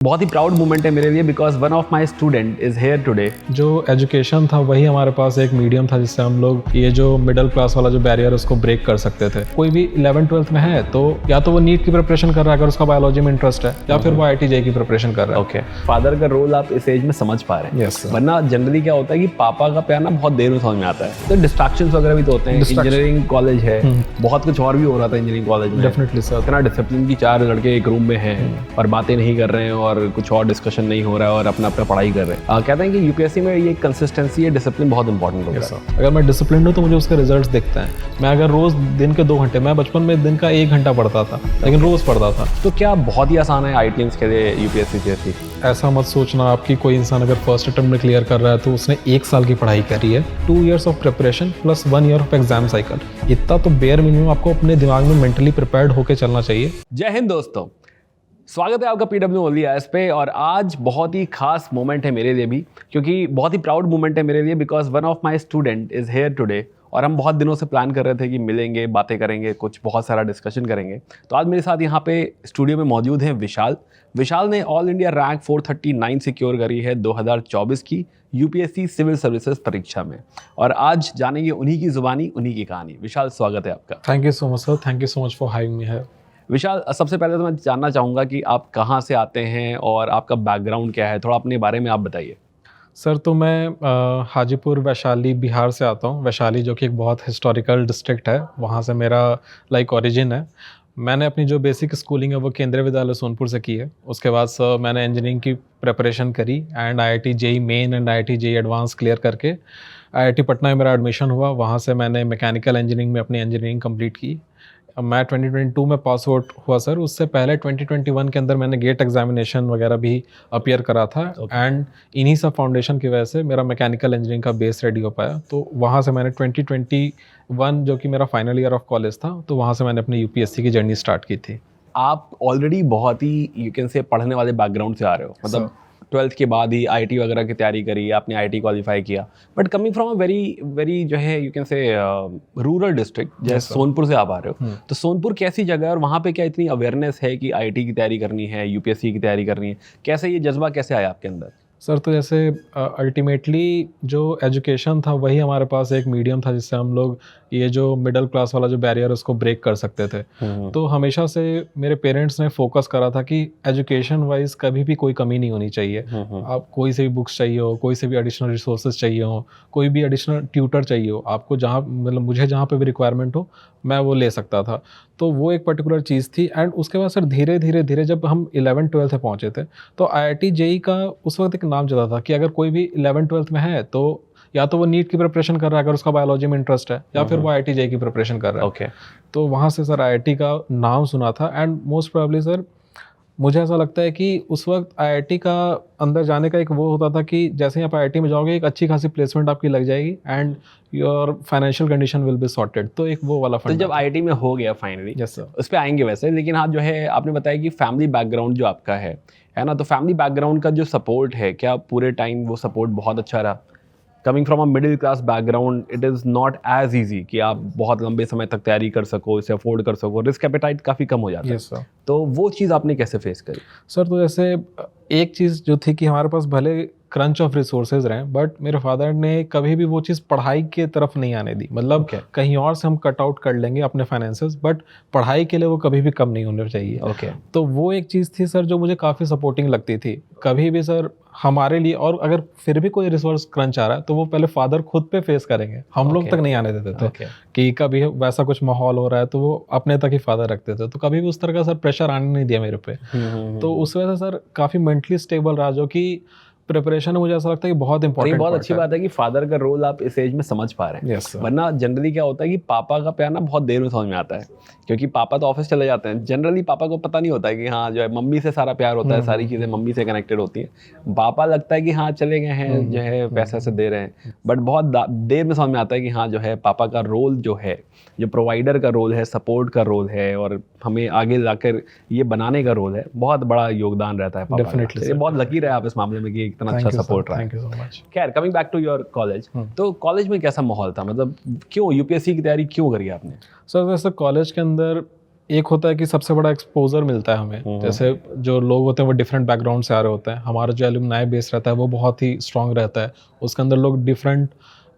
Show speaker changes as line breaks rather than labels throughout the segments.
बहुत ही proud moment है मेरे लिए because one of my student is here today.
जो एजुकेशन था वही हमारे पास एक मीडियम था जिससे हम लोग ये जो मिडिल क्लास वाला जो बैरियर है उसको ब्रेक कर सकते थे। कोई भी 11th-12th में है तो या तो वो नीट की प्रिपरेशन कर रहा है अगर उसका बायोलॉजी में इंटरेस्ट है, या फिर वो IIT-JEE की प्रिपरेशन कर रहा है।
ओके, फादर का रोल आप इस एज में समझ पा रहे हैं।
Yes, sir.
वरना जनरली क्या होता है कि पापा का प्यार ना बहुत देर में समझ में आता है, तो डिस्ट्रैक्शंस वगैरह भी तो होते हैं। इंजीनियरिंग कॉलेज है, बहुत कुछ और भी हो रहा था इंजीनियरिंग कॉलेज में।
Definitely sir.
इतना डिसिप्लिन की 4 लड़के एक रूम में हैं और बातें नहीं कर रहे हैं और कुछ और डिस्कशन नहीं हो रहा है और अपना अपना पढ़ाई कर रहे हैं। कहते हैं कि यूपीएससी में ये कंसिस्टेंसी है, डिसिप्लिन बहुत इंपॉर्टेंट होता है।
अगर मैं डिसिप्लिन हूँ तो मुझे उसके रिजल्ट्स दिखते हैं। मैं अगर रोज दिन के 2 घंटे, मैं बचपन में दिन का 1 घंटा पढ़ता था लेकिन रोज पढ़ता था।
तो क्या बहुत ही आसान है IITians के लिए यूपीएससी जैसी?
ऐसा मत सोचना आपकी कोई इंसान अगर फर्स्ट अटेम्प्ट में क्लियर कर रहा है तो उसने 1 साल की पढ़ाई करी है। 2 years of preparation plus 1 year of exam cycle, इतना तो बेयर मिनिमम आपको अपने दिमाग में मेंटली प्रिपेयर्ड होकर चलना चाहिए।
जय हिंद दोस्तों, स्वागत है आपका PW ओनली आईएएस पे। और आज बहुत ही खास मोमेंट है मेरे लिए भी, क्योंकि बहुत ही प्राउड मोमेंट है मेरे लिए because one of my student is here today. और हम बहुत दिनों से प्लान कर रहे थे कि मिलेंगे, बातें करेंगे, कुछ बहुत सारा डिस्कशन करेंगे। तो आज मेरे साथ यहाँ पे स्टूडियो में मौजूद हैं विशाल। विशाल ने ऑल इंडिया रैंक 439 सिक्योर करी है 2024 की यूपीएससी सिविल सर्विसेज परीक्षा में। और आज जानेंगे उन्हीं की जुबानी, उन्हीं की कहानी। विशाल, स्वागत है आपका।
Thank you so much sir, thank you so much for having me here.
Vishal, सबसे पहले तो मैं जानना चाहूँगा कि आप कहाँ से आते हैं और आपका बैकग्राउंड क्या है, थोड़ा अपने बारे में आप बताइए।
सर तो मैं हाजीपुर वैशाली बिहार से आता हूँ। वैशाली जो कि एक बहुत हिस्टोरिकल डिस्ट्रिक्ट है, वहाँ से मेरा ओरिजिन है। मैंने अपनी जो बेसिक स्कूलिंग है वो केंद्रीय विद्यालय सोनपुर से की है। उसके बाद सर मैंने इंजीनियरिंग की प्रिपरेशन करी and IIT-JEE main and IIT-JEE advance clear करके IIT पटना में मेरा एडमिशन हुआ। वहाँ से मैंने मैकेनिकल इंजीनियरिंग में अपनी इंजीनियरिंग कंप्लीट की। मैं 2022 में पास आउट हुआ सर। उससे पहले 2021 के अंदर मैंने गेट एग्जामिनेशन वगैरह भी अपीयर करा था एंड इन्हीं सब फाउंडेशन की वजह से मेरा मैकेनिकल इंजीनियरिंग का बेस रेडी हो पाया। तो वहाँ से मैंने 2021 जो कि मेरा फाइनल ईयर ऑफ कॉलेज था, तो वहाँ से मैंने अपनी UPSC की जर्नी स्टार्ट की थी।
आप ऑलरेडी बहुत ही यू कैन से पढ़ने वाले बैकग्राउंड से आ रहे हो, मतलब 12th के बाद ही IIT वगैरह की तैयारी करी, आपने IIT क्वालिफाई किया। But coming from a very जो है you can say rural district, जैसे सोनपुर से आप आ रहे हो, तो सोनपुर कैसी जगह है और वहाँ पे क्या इतनी अवेयरनेस है कि IIT की तैयारी करनी है, UPSC की तैयारी करनी है? कैसे ये जज्बा कैसे आया आपके अंदर?
सर तो जैसे अल्टीमेटली जो एजुकेशन था वही हमारे पास एक मीडियम था जिससे हम लोग ये जो मिडिल क्लास वाला जो बैरियर है उसको ब्रेक कर सकते थे। तो हमेशा से मेरे पेरेंट्स ने फोकस करा था कि एजुकेशन वाइज कभी भी कोई कमी नहीं होनी चाहिए। आप कोई से भी बुक्स चाहिए हो, कोई से भी एडिशनल रिसोर्सेज चाहिए हो, कोई भी एडिशनल ट्यूटर चाहिए हो, आपको जहाँ मतलब मुझे जहाँ पे भी रिक्वायरमेंट हो मैं वो ले सकता था। तो वो एक पर्टिकुलर चीज़ थी। एंड उसके बाद सर धीरे धीरे जब हम 11th-12th में पहुँचे थे तो IIT-JEE का उस वक्त एक नाम चला था कि अगर कोई भी 11th-12th में है तो या तो वो नीट की प्रिपरेशन कर रहा है अगर उसका बायोलॉजी में इंटरेस्ट है, या फिर वो IIT-JEE की प्रिपरेशन कर रहा है।
ओके।
तो वहाँ से सर IIT का नाम सुना था एंड मोस्ट प्रोबेबली सर मुझे ऐसा लगता है कि उस वक्त IIT का अंदर जाने का एक वो होता था कि जैसे ही आप IIT में जाओगे एक अच्छी खासी प्लेसमेंट आपकी लग जाएगी and your financial condition will be sorted. तो एक वो वाला
तो जब IIT में हो गया फाइनली,
यस सर,
उस पर आएंगे वैसे, लेकिन हाँ जो है आपने बताया कि फैमिली बैकग्राउंड जो आपका है ना, तो फैमिली बैकग्राउंड का जो सपोर्ट है, क्या पूरे टाइम वो सपोर्ट बहुत अच्छा रहा? Coming from a middle class background it is not as easy कि आप बहुत लंबे समय तक तैयारी कर सको, इसे अफोर्ड कर सको, रिस्क एपेटाइट काफ़ी कम हो जाता है।
Yes sir.
तो वो चीज़ आपने कैसे फेस करी?
सर तो जैसे एक चीज़ जो थी कि हमारे पास भले क्रंच ऑफ रिसोर्सेज रहे बट मेरे फादर ने कभी भी वो चीज़ पढ़ाई के तरफ नहीं आने दी। मतलब कहीं और से हम कट आउट कर लेंगे अपने फाइनेंसेस, बट पढ़ाई के लिए वो कभी भी कम नहीं होने चाहिए। तो वो एक चीज़ थी सर जो मुझे काफ़ी सपोर्टिंग लगती थी। कभी भी सर हमारे लिए, और अगर फिर भी कोई रिसोर्स क्रंच आ रहा है तो वो पहले फादर खुद पे फेस करेंगे, हम लोग तक नहीं आने देते थे। कि कभी वैसा कुछ माहौल हो रहा है तो वो अपने तक ही फादर रखते थे। तो कभी भी उस तरह का सर प्रेशर आने नहीं दिया मेरे पे। तो उस वजह से सर काफ़ी मेंटली स्टेबल रहा, जो कि प्रिपरेशन मुझे ऐसा लगता है कि बहुत इंपॉर्टेंट।
बहुत अच्छी बात है कि फादर का रोल आप इस एज में समझ पा रहे हैं।
yes,
वरना जनरली क्या होता है कि पापा का प्यार ना बहुत देर में समझ में आता है, क्योंकि पापा तो ऑफिस चले जाते हैं। जनरली पापा को पता नहीं होता है कि हाँ जो है मम्मी से सारा प्यार होता है, सारी चीज़ें मम्मी से कनेक्टेड होती हैं। पापा लगता है कि हाँ चले गए हैं, जो है पैसे से दे रहे हैं, बट बहुत देर में समझ में आता है कि हाँ जो है पापा का रोल जो है, जो प्रोवाइडर का रोल है, सपोर्ट का रोल है और हमें आगे जाकर ये बनाने का रोल है, बहुत बड़ा योगदान रहता है पापा। डेफिनेटली बहुत लकी रहे आप इस मामले में कि इतना अच्छा सपोर्ट रहा।
Thank you so much.
खैर, coming back to your college, तो कॉलेज में कैसा माहौल था? मतलब क्यों UPSC की तैयारी क्यों करी आपने?
सर वैसे कॉलेज के अंदर एक होता है कि सबसे बड़ा एक्सपोजर मिलता है हमें, जैसे जो लोग होते हैं वो डिफरेंट बैकग्राउंड से आ रहे होते हैं, हमारा जो एलुमनाई बेस रहता है वो बहुत ही स्ट्रांग रहता है, उसके अंदर लोग डिफरेंट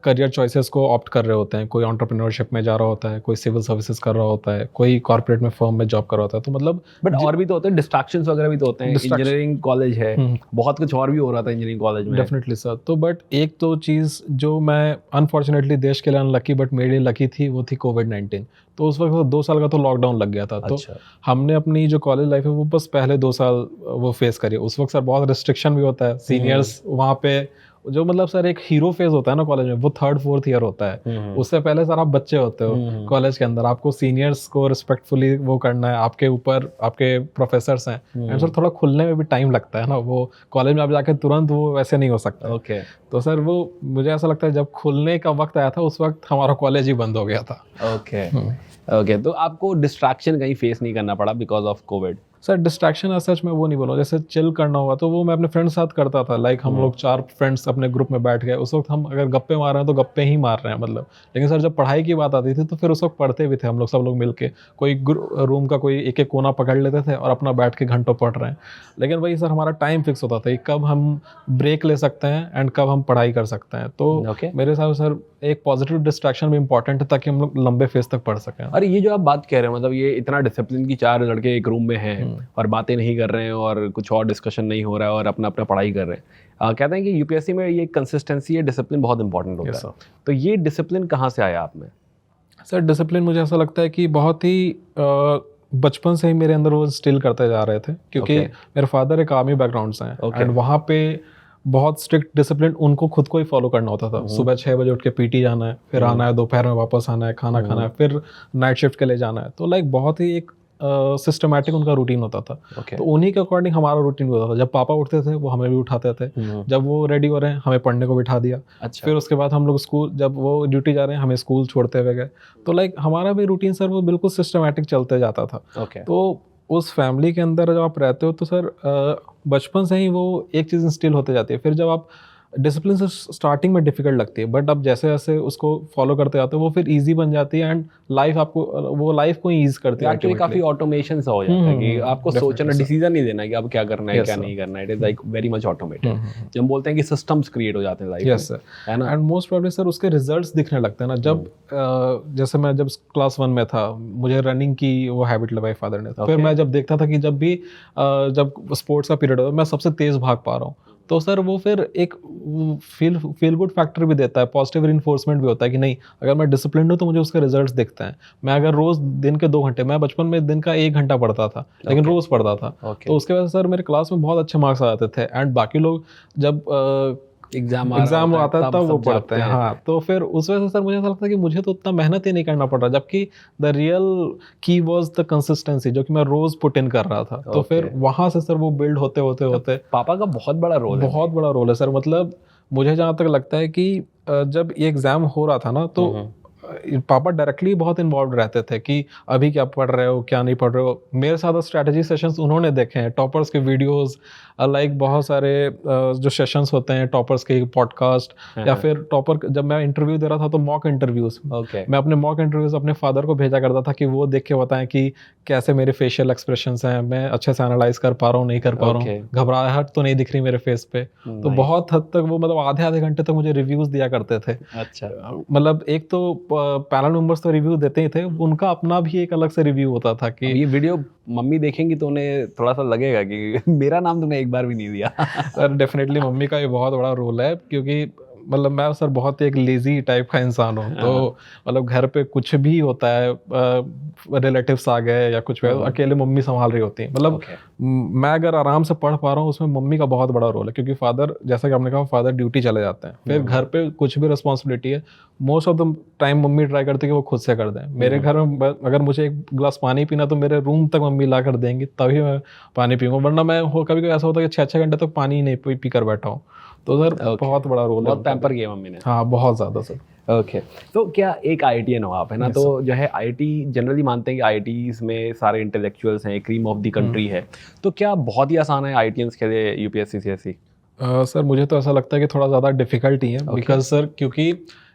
करियर चॉइसेस को ऑप्ट कर रहे होते हैं, कोई एंटरप्रेन्योरशिप में जा रहा होता है, कोई सिविल सर्विसेज कर रहा होता है, कोई कॉर्पोरेट में फर्म में जॉब कर रहा होता है, तो मतलब
बट और भी तो होते हैं, डिस्ट्रैक्शंस वगैरह भी तो होते हैं,
Distraction-
इंजीनियरिंग कॉलेज है, बहुत कुछ और भी हो रहा था इंजीनियरिंग कॉलेज में।
Definitely sir. तो बट एक तो चीज़ जो मैं अनफॉर्चुनेटली देश के लिए अनलकी बट मेरे लिए लकी थी, वो थी कोविड-19। तो उस वक्त 2 साल का तो लॉकडाउन लग गया था। तो
अच्छा।
हमने अपनी जो कॉलेज लाइफ है वो बस पहले 2 साल वो फेस करी। उस वक्त सर बहुत रिस्ट्रिक्शन भी होता है, सीनियर्स वहाँ पे जो मतलब सर एक हीरो फेज होता है ना कॉलेज में, वो 3rd 4th ईयर होता है। उससे पहले सर आप बच्चे होते हो कॉलेज के अंदर, आपको सीनियर्स को रिस्पेक्टफुली वो करना है, आपके ऊपर आपके प्रोफेसर्स हैं, एंड सर थोड़ा खुलने में भी टाइम लगता है ना, वो कॉलेज में आप जाके तुरंत वो वैसे नहीं हो सकता।
ओके।
तो सर वो मुझे ऐसा लगता है जब खुलने का वक्त आया था उस वक्त हमारा कॉलेज ही बंद हो गया था।
ओके। ओके, तो आपको डिस्ट्रैक्शन कहीं फेस नहीं करना पड़ा because of Covid?
Sir distraction सच में वो नहीं बोलूँ, जैसे चिल करना हुआ तो वो मैं अपने फ्रेंड्स के साथ करता था। लाइक हम लोग 4 फ्रेंड्स अपने ग्रुप में बैठ गए, उस वक्त हम अगर गप्पे मार रहे हैं तो गप्पे ही मार रहे हैं मतलब। लेकिन सर जब पढ़ाई की बात आती थी तो फिर उस वक्त पढ़ते भी थे हम लोग, सब लोग मिलके कोई रूम का कोई एक कोना पकड़ लेते थे और अपना बैठ के घंटों पढ़ रहे हैं। लेकिन वही सर हमारा टाइम फिक्स होता था कि कब हम ब्रेक ले सकते हैं एंड कब हम पढ़ाई कर सकते हैं। तो मेरे हिसाब से सर एक पॉजिटिव डिस्ट्रैक्शन भी इंपॉर्टेंट है ताकि हम लोग लंबे फेज तक पढ़ सकें।
अरे ये जो आप बात कह रहे हैं, मतलब ये इतना डिसिप्लिन की 4 लड़के एक रूम में हैं और बातें नहीं कर रहे हैं और कुछ और डिस्कशन नहीं हो रहा है और अपना अपना पढ़ाई कर रहे हैं। कहते हैं कि यूपीएससी में ये कंसिस्टेंसी है, डिसिप्लिन बहुत इंपॉर्टेंट होता है। तो ये डिसिप्लिन कहाँ से आया आप में?
सर डिसिप्लिन मुझे ऐसा लगता है कि बहुत ही बचपन से ही मेरे अंदर वो इंस्टिल करते जा रहे थे, क्योंकि मेरे फादर एक आर्मी बैकग्राउंड से हैं एंड वहाँ पे बहुत स्ट्रिक्ट डिसिप्लिन उनको खुद को ही फॉलो करना होता था। सुबह 6 बजे उठ के पीटी जाना है, फिर आना है, दोपहर में वापस आना है, खाना खाना है, फिर नाइट शिफ्ट के लिए जाना है। तो लाइक बहुत ही एक सिस्टमैटिक उनका रूटीन होता था। तो उन्हीं के अकॉर्डिंग हमारा रूटीन भी होता था। जब पापा उठते थे वो हमें भी उठाते थे, जब वो रेडी हो रहे हैं हमें पढ़ने को बिठा दिया। अच्छा। फिर उसके बाद हम लोग स्कूल, जब वो ड्यूटी जा रहे हैं हमें स्कूल छोड़ते हुए गए। तो लाइक हमारा भी रूटीन सर वो बिल्कुल सिस्टमैटिक चलते जाता था। तो उस फैमिली के अंदर जब आप रहते हो तो सर बचपन से ही वो एक चीज़ इंस्टिल होते जाती है। फिर जब आप डिसिप्लिन से स्टार्टिंग में डिफिकल्ट लगती है, बट अब जैसे जैसे उसको फॉलो करते जाते हो वो फिर इजी बन जाती है एंड लाइफ आपको वो लाइफ को ईज करती है।
एक्चुअली काफी ऑटोमेशन सा हो जाता है कि आपको सोचना, डिसीजन नहीं देना कि अब क्या करना है क्या नहीं करना है। It is like very much automated. जब हम बोलते हैं कि सिस्टम्स क्रिएट हो जाते हैं लाइफ में,
है ना, एंड मोस्ट प्रोबेबली सर उसके रिजल्ट्स दिखने लगते हैं ना। जब जैसे मैं जब क्लास 1 में था मुझे रनिंग की वो हैबिट लगाई फादर ने। फिर मैं जब देखता था कि जब भी जब स्पोर्ट्स का पीरियड होता मैं सबसे तेज भाग पा रहा हूँ, तो सर वो फिर एक फील गुड फैक्टर भी देता है, पॉजिटिव रिइंफोर्समेंट भी होता है कि नहीं अगर मैं डिसिप्लिन हूँ तो मुझे उसके रिजल्ट्स दिखते हैं। मैं अगर रोज दिन के 2 घंटे, मैं बचपन में दिन का 1 घंटा पढ़ता था लेकिन रोज पढ़ता था, तो उसके वजह से सर मेरे क्लास में बहुत अच्छे मार्क्स आ जाते थे एंड बाकी लोग जब एग्जाम आता है तब वो पढ़ते हैं। हाँ, तो फिर उस वजह से सर मुझे ऐसा लगता है कि मुझे तो उतना मेहनत ही नहीं करना पड़ रहा, जबकि द रियल की वाज द कंसिस्टेंसी जो कि मैं रोज पुट इन कर रहा था। तो फिर वहां से सर वो बिल्ड होते होते
पापा का बहुत बड़ा रोल है।
बहुत बड़ा रोल है सर। मतलब मुझे जहाँ तक लगता है कि जब ये एग्जाम हो रहा था ना तो पापा डायरेक्टली बहुत इन्वॉल्व रहते थे कि अभी क्या पढ़ रहे हो क्या नहीं पढ़ रहे हो। मेरे साथ स्ट्रैटेजी सेशंस उन्होंने देखे हैं, टॉपर्स के वीडियोस, लाइक बहुत सारे जो सेशंस होते हैं टॉपर्स के, पॉडकास्ट, या फिर टॉपर जब मैं इंटरव्यू दे रहा था तो मॉक इंटरव्यूज, मैं अपने मॉक इंटरव्यूज अपने फादर को भेजा करता था कि वो देख के बताएं कि कैसे मेरे फेशियल एक्सप्रेशंस हैं, मैं अच्छे से एनालाइज कर पा रहा हूँ नहीं कर पा रहा हूँ, घबराहट तो नहीं दिख रही मेरे फेस पे। तो बहुत हद तक वो मतलब आधे घंटे तक मुझे रिव्यूज दिया करते थे।
अच्छा।
मतलब एक तो पैनल मेंबर्स तो रिव्यू देते ही थे, उनका अपना भी एक अलग से रिव्यू होता था कि
ये वीडियो मम्मी देखेंगी तो उन्हें थोड़ा सा लगेगा कि मेरा नाम तुमने एक बार भी नहीं दिया।
सर डेफिनेटली मम्मी का ये बहुत बड़ा रोल है, क्योंकि मतलब मैं सर बहुत एक लेजी टाइप का इंसान हूँ। तो मतलब घर पे कुछ भी होता है, रिलेटिव्स आ गए या कुछ भी, अकेले मम्मी संभाल रही होती है। मतलब मैं अगर आराम से पढ़ पा रहा हूँ उसमें मम्मी का बहुत बड़ा रोल है, क्योंकि फादर, जैसा कि आपने कहा, फादर ड्यूटी चले जाते हैं, फिर घर पे कुछ भी रिस्पॉन्सिबिलिटी है most of the time mummy try करती है कि वो खुद से कर दें। मेरे घर में अगर मुझे एक गिलास पानी पीना तो मेरे रूम तक मम्मी ला कर देंगी तभी मैं पानी पीऊँगा, वरना मैं कभी कभी ऐसा होता है कि 6-6 घंटे तक पानी ही नहीं पी कर बैठा हूँ। तो सर बहुत बड़ा रोल है,
बहुत पैम्पर किया मम्मी ने।
हाँ बहुत ज़्यादा सर।
ओके, तो क्या एक IITian हो आप, है ना? तो जो है IIT जनरली मानते हैं कि IITs में सारे इंटेलेक्चुअल्स हैं, क्रीम ऑफ द कंट्री है, तो क्या बहुत ही आसान है IITians के लिए UPSC CSE?
सर मुझे तो ऐसा लगता है कि थोड़ा ज़्यादा डिफिकल्ट ही है, बिकॉज सर क्योंकि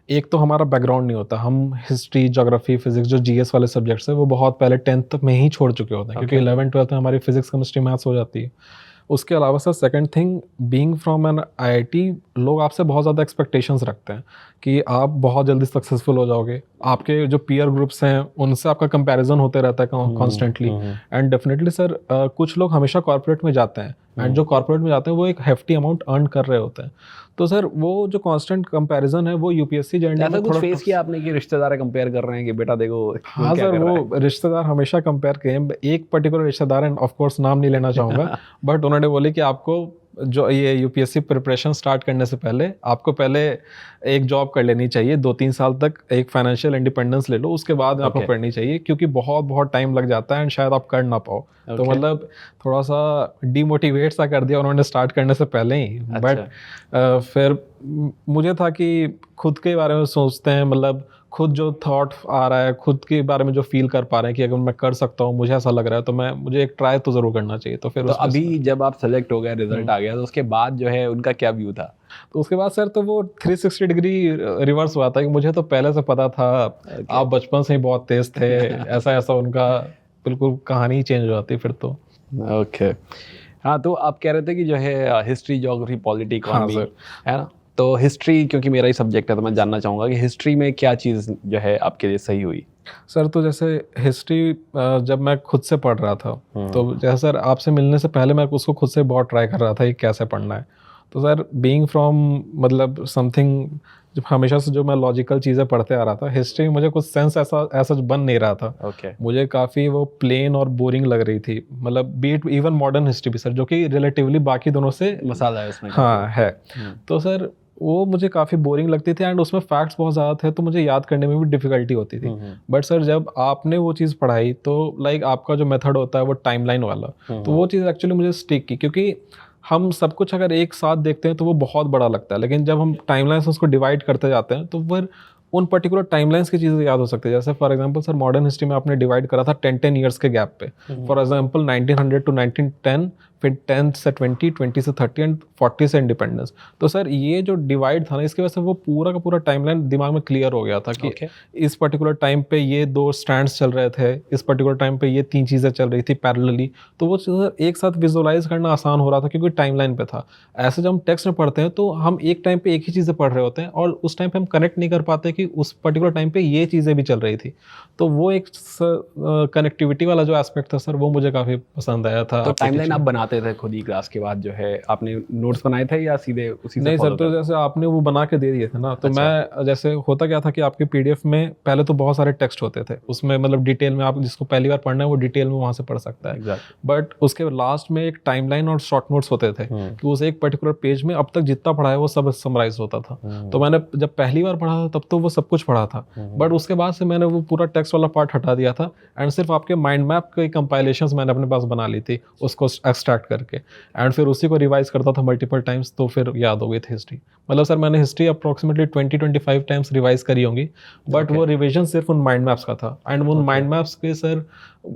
एक तो हमारा बैकग्राउंड नहीं होता, हम हिस्ट्री, ज्योग्राफी, फिजिक्स जो जीएस वाले सब्जेक्ट्स है वो बहुत पहले 10th में ही छोड़ चुके होते हैं, क्योंकि 11th-12th में हमारी फिजिक्स, केमिस्ट्री, मैथ्स हो जाती है। उसके अलावा sir second thing, being from N IIT, लोग आपसे बहुत ज़्यादा एक्सपेक्टेशंस रखते हैं कि आप बहुत जल्दी सक्सेसफुल हो जाओगे। आपके जो पीयर ग्रुप्स हैं उनसे आपका कंपैरिजन होते रहता है कॉन्स्टेंटली। एंड डेफिनेटली सर कुछ लोग हमेशा कॉर्पोरेट में जाते हैं, एंड जो कॉर्पोरेट में जाते हैं वो एक हेफ्टी अमाउंट अर्न कर रहे होते हैं। तो सर वो जो कांस्टेंट कंपैरिजन है वो यूपीएससी जर्नी में
कुछ फेस किया आपने कि रिश्तेदार कंपेयर कर रहे हैं कि बेटा देखो
हाँ सर, वो रिश्तेदार हमेशा कंपेयर किए। एक पर्टिकुलर रिश्तेदार है, ऑफ कोर्स नाम नहीं लेना चाहूँगा, बट उन्होंने बोले कि आपको जो ये यूपीएससी प्रिपरेशन स्टार्ट करने से पहले आपको पहले एक जॉब कर लेनी चाहिए, 2-3 साल तक एक फाइनेंशियल इंडिपेंडेंस ले लो, उसके बाद आपको पढ़नी चाहिए, क्योंकि बहुत बहुत टाइम लग जाता है एंड शायद आप कर ना पाओ। तो मतलब थोड़ा सा डिमोटिवेट सा कर दिया उन्होंने स्टार्ट करने से पहले ही। बट फिर मुझे था कि खुद के बारे में सोचते हैं, मतलब खुद जो थॉट आ रहा है, खुद के बारे में जो फील कर पा रहे हैं कि अगर मैं कर सकता हूँ, मुझे ऐसा लग रहा है, तो मुझे एक ट्राई तो ज़रूर करना चाहिए। तो फिर
तो अभी जब आप सेलेक्ट हो गए, रिजल्ट आ गया, तो उसके बाद जो है उनका क्या व्यू था?
तो उसके बाद सर तो वो 360 डिग्री रिवर्स हुआ था कि मुझे तो पहले से पता था आप बचपन से ही बहुत तेज थे, ऐसा ऐसा उनका बिल्कुल कहानी चेंज हो जाती फिर तो।
ओके हाँ, तो आप कह रहे थे कि जो है हिस्ट्री, ज्योग्राफी, पॉलिटी, इकोनॉमी, है ना? तो हिस्ट्री क्योंकि मेरा ही सब्जेक्ट है तो मैं जानना चाहूँगा कि हिस्ट्री में क्या चीज़ जो है आपके लिए सही हुई?
सर तो जैसे हिस्ट्री जब मैं खुद से पढ़ रहा था, तो जैसे सर आपसे मिलने से पहले मैं उसको खुद से बहुत ट्राई कर रहा था कि कैसे पढ़ना है। तो सर बीइंग फ्रॉम मतलब समथिंग जब हमेशा से जो मैं लॉजिकल चीज़ें पढ़ते आ रहा था, हिस्ट्री में मुझे कुछ सेंस ऐसा बन नहीं रहा था। मुझे काफ़ी वो प्लेन और बोरिंग लग रही थी, मतलब बीट इवन मॉडर्न हिस्ट्री भी सर, जो कि रिलेटिवली बाकी दोनों से
मसाला है उसमें।
हाँ है। तो सर वो मुझे काफ़ी बोरिंग लगती थी एंड उसमें फैक्ट्स बहुत ज़्यादा थे, तो मुझे याद करने में भी डिफ़िकल्टी होती थी। बट सर जब आपने वो चीज़ पढ़ाई तो लाइक आपका जो मेथड होता है वो टाइमलाइन वाला, तो वो चीज़ एक्चुअली मुझे स्टिक की, क्योंकि हम सब कुछ अगर एक साथ देखते हैं तो वो बहुत बड़ा लगता है, लेकिन जब हम टाइमलाइन से उसको डिवाइड करते जाते हैं तो फिर उन पर्टिकुलर टाइमलाइंस की चीज़ें याद हो सकती है। जैसे for example sir modern history में आपने डिवाइड करा था 10 ईयर्स के गैप पे। फॉर एग्जांपल 1900 टू 1910, फिर 10 से 20, 20 से 30 एंड 40 से इंडिपेंडेंस। तो सर ये जो डिवाइड था ना, इसकी वजह से वो पूरा का पूरा टाइमलाइन दिमाग में क्लियर हो गया था कि इस पर्टिकुलर टाइम पे ये 2 स्टैंड्स चल रहे थे, इस पर्टिकुलर टाइम पे ये 3 चीज़ें चल रही थी पैरेलली। तो वो चीज़ एक साथ विजुअलाइज करना आसान हो रहा था क्योंकि टाइमलाइन पे था। ऐसे जब हम टेक्स्ट में पढ़ते हैं तो हम एक टाइम पे एक ही चीज़ें पढ़ रहे होते हैं और उस टाइम पे हम कनेक्ट नहीं कर पाते कि उस पर्टिकुलर टाइम पे ये चीज़ें भी चल रही थी। तो वो एक कनेक्टिविटी वाला जो एस्पेक्ट था सर, वो मुझे काफ़ी पसंद आया था।
तो टाइमलाइन आप बनाते थे खुद ही क्लास के बाद, जो है आपने नोट्स बनाए थे या सीधे उसी से?
नहीं सर, तो जैसे आपने वो बना के दे दिए थे ना, तो मैं जैसे होता क्या था कि आपके पीडीएफ में पहले तो बहुत सारे टेक्स्ट होते थे, उसमें मतलब डिटेल में आप जिसको पहली बार पढ़ना है वो डिटेल में वहाँ से पढ़ सकता है। बट उसके लास्ट में एक टाइमलाइन और शॉर्ट नोट्स होते थे कि उस एक पर्टिकुलर पेज में अब तक जितना पढ़ा है वो सब समराइज होता था। तो मैंने जब पहली बार पढ़ा था तब तो वो सब कुछ पढ़ा था, बट उसके बाद से मैंने वो पूरा टेक्स्ट वाला पार्ट हटा दिया था एंड सिर्फ आपके माइंड मैप के कंपाइलेशंस मैंने अपने पास बना ली थी उसको एक्सट्रैक्ट करके, एंड फिर उसी को रिवाइज करता था मल्टीपल टाइम्स, तो फिर याद हो गई थी हिस्ट्री। मतलब सर मैंने हिस्ट्री अप्रोक्सीमेटली 20-25 टाइम्स रिवाइज करी होंगी, बट वो रिविजन सिर्फ उन माइंड मैप्स का था। एंड उन माइंड मैप्स के सर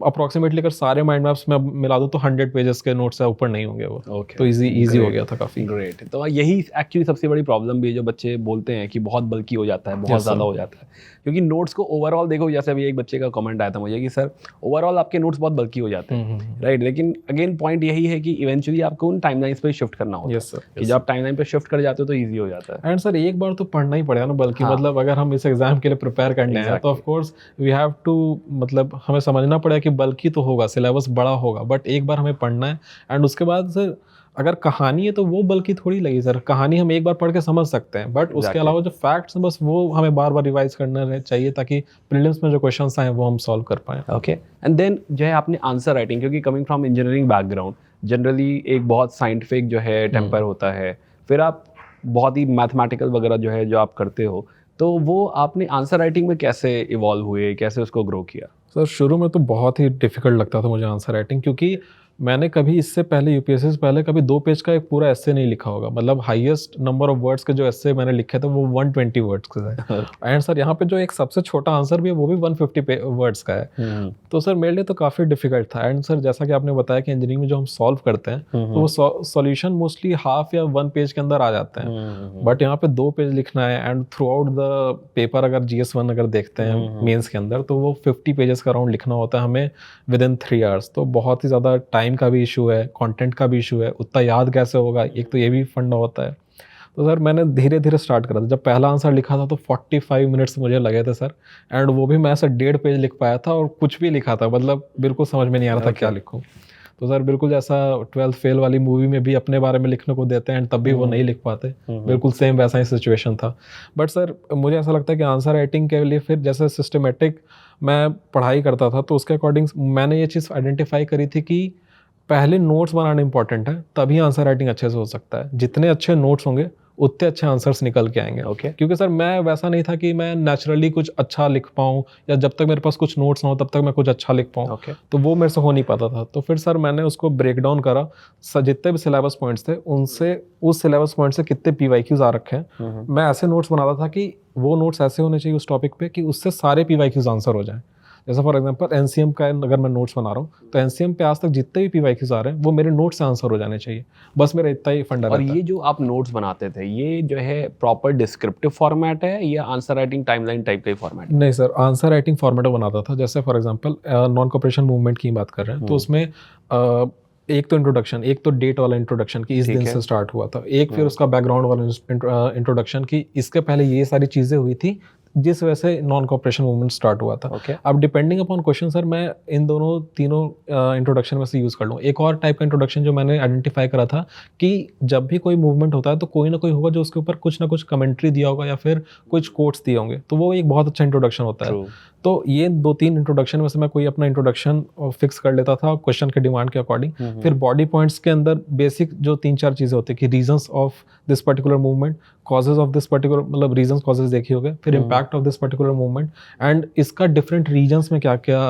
अप्रोक्सीमेटली अगर सारे माइंड मैप्स में मिला दूँ तो 100 पेजेस के नोट्स से ऊपर नहीं होंगे वो। तो इजी हो गया था काफ़ी।
ग्रेट। तो यही एक्चुअली सबसे बड़ी प्रॉब्लम भी है जो बच्चे बोलते हैं कि बहुत बल्कि हो जाता है, बहुत ज़्यादा हो जाता है, क्योंकि नोट्स को ओवरऑल देखो, जैसे अभी एक बच्चे का कमेंट आया था मुझे कि सर ओवरऑल आपके नोट्स बहुत बल्कि हो जाते हैं, राइट। लेकिन अगेन पॉइंट यही है कि इवेंचुअली आपको उन टाइमलाइंस पे शिफ्ट करना होता है कि जब आप टाइमलाइन पे शिफ्ट कर जाते हो तो ईजी हो जाता है।
एंड सर एक बार तो पढ़ना ही पड़ेगा ना, बल्कि मतलब अगर हम इस एग्जाम के लिए प्रिपेयर करने हैं तो of course we have to, मतलब हमें समझना पड़ेगा कि बल्कि तो होगा, सिलेबस बड़ा होगा, बट एक बार हमें पढ़ना है। एंड उसके बाद सर अगर कहानी है तो वो बल्कि थोड़ी लगी सर, कहानी हम एक बार पढ़ के समझ सकते हैं, बट उसके अलावा जो फैक्ट्स हैं बस वो हमें बार बार रिवाइज करना चाहिए ताकि प्रीलिम्स में जो क्वेश्चंस आए वो हम सॉल्व कर पाएँ।
ओके। एंड देन जो है आपने आंसर राइटिंग, क्योंकि coming from engineering background generally एक बहुत साइंटिफिक जो है टेम्पर होता है, फिर आप बहुत ही मैथमेटिकल वगैरह जो है जो आप करते हो, तो वो आपने आंसर राइटिंग में कैसे इवॉल्व हुए, कैसे उसको ग्रो किया?
सर शुरू में तो बहुत ही डिफिकल्ट लगता था मुझे आंसर राइटिंग, क्योंकि मैंने कभी इससे पहले यूपीएससी से पहले कभी 2 पेज का एक पूरा एस्से नहीं लिखा होगा। मतलब हाईएस्ट नंबर ऑफ वर्ड्स के जो एस्से मैंने लिखे थे वो 120 वर्ड्स के थे। एंड सर यहाँ पे जो एक सबसे छोटा आंसर भी है वो भी 150 वर्ड्स का है। तो सर मेरे लिए तो काफ़ी डिफिकल्ट था। एंड सर जैसा कि आपने बताया कि इंजीनियरिंग में जो हम सॉल्व करते हैं तो वो सॉल्यूशन मोस्टली हाफ या 1 पेज के अंदर आ जाते हैं। बट यहाँ पे 2 पेज लिखना है and through out the paper अगर GS1 अगर देखते हैं मेंस के अंदर तो वो 50 पेजेस का राउंड लिखना होता है हमें विद इन 3 आवर्स। तो बहुत ही ज़्यादा टाइम का भी इशू है, कंटेंट का भी इशू है, उतना याद कैसे होगा, एक तो ये भी फंडा होता है। तो सर मैंने धीरे धीरे स्टार्ट करा था। जब पहला आंसर लिखा था तो 45 मिनट्स मुझे लगे थे सर। एंड वो भी मैं सर 1.5 पेज लिख पाया था और कुछ भी लिखा था, मतलब बिल्कुल समझ में नहीं आ रहा था क्या लिखूं। तो सर बिल्कुल जैसा 12th फेल वाली मूवी में भी अपने बारे में लिखने को देते हैं तब भी वो नहीं लिख पाते, बिल्कुल सेम वैसा ही सिचुएशन था। बट सर मुझे ऐसा लगता है कि आंसर राइटिंग के लिए फिर जैसे सिस्टमेटिक मैं पढ़ाई करता था तो उसके अकॉर्डिंग मैंने ये चीज़ आइडेंटिफाई करी थी कि पहले नोट्स बनाना इंपॉर्टेंट है, तभी आंसर राइटिंग अच्छे से हो सकता है। जितने अच्छे नोट्स होंगे उतने अच्छे आंसर्स निकल के आएंगे।
ओके।
क्योंकि सर मैं वैसा नहीं था कि मैं नेचुरली कुछ अच्छा लिख पाऊँ या जब तक मेरे पास कुछ नोट्स ना हो तब तक मैं कुछ अच्छा लिख पाऊँ।
ओके।
तो वो मेरे से हो नहीं पाता था। तो फिर सर मैंने उसको ब्रेक डाउन करा, जितने भी सिलेबस पॉइंट्स थे उनसे उस सिलेबस पॉइंट से कितने PYQs आ रखे हैं मैं ऐसे नोट्स बनाता था कि वो नोट्स ऐसे होने चाहिए उस टॉपिक पे कि उससे सारे PYQs आंसर हो जाएं। जैसे फॉर एग्जांपल NCM का अगर मैं नोट्स बना रहा हूँ तो NCM पे आज तक जितने भी PYQs आ रहे हैं वो मेरे नोट्स से आंसर हो जाने चाहिए। बस मेरा इतना ही फंडा
और
रहता
ये जो आप नोट्स बनाते थे ये जो है प्रॉपर डिस्क्रिप्टिव फॉर्मेट है या आंसर राइटिंग टाइमलाइन टाइप का ही फॉर्मेट है?
नहीं सर, आंसर राइटिंग फॉर्मेट बनाता था। जैसे for example non cooperation movement की बात कर रहे हैं तो उसमें एक तो इंट्रोडक्शन, एक तो डेट वाला इंट्रोडक्शन की इस दिन से स्टार्ट हुआ था, एक फिर उसका बैकग्राउंड वाला इंट्रोडक्शन की इसके पहले ये सारी चीज़ें हुई थी जिस वजह से नॉन कॉपरेशन मूवमेंट स्टार्ट हुआ था।
Okay.
अब डिपेंडिंग अपॉन क्वेश्चन सर मैं इन तीनों इंट्रोडक्शन में से यूज़ कर लूँ। एक और टाइप का इंट्रोडक्शन जो मैंने आइडेंटिफाई करा था कि जब भी कोई मूवमेंट होता है तो कोई ना कोई होगा जो उसके ऊपर कुछ ना कुछ कमेंट्री दिया होगा या फिर कुछ कोट्स दिए होंगे, तो वो एक बहुत अच्छा इंट्रोडक्शन होता है। तो ये 2-3 इंट्रोडक्शन में से मैं कोई अपना इंट्रोडक्शन फिक्स कर लेता था क्वेश्चन के डिमांड के अकॉर्डिंग। फिर बॉडी पॉइंट्स के अंदर बेसिक जो 3-4 चीज़ें होती है कि reasons of this particular movement, causes of this particular, मतलब रीजंस कॉजेज देखे होंगे, फिर impact of this particular movement and इसका डिफरेंट रीजन्स में क्या क्या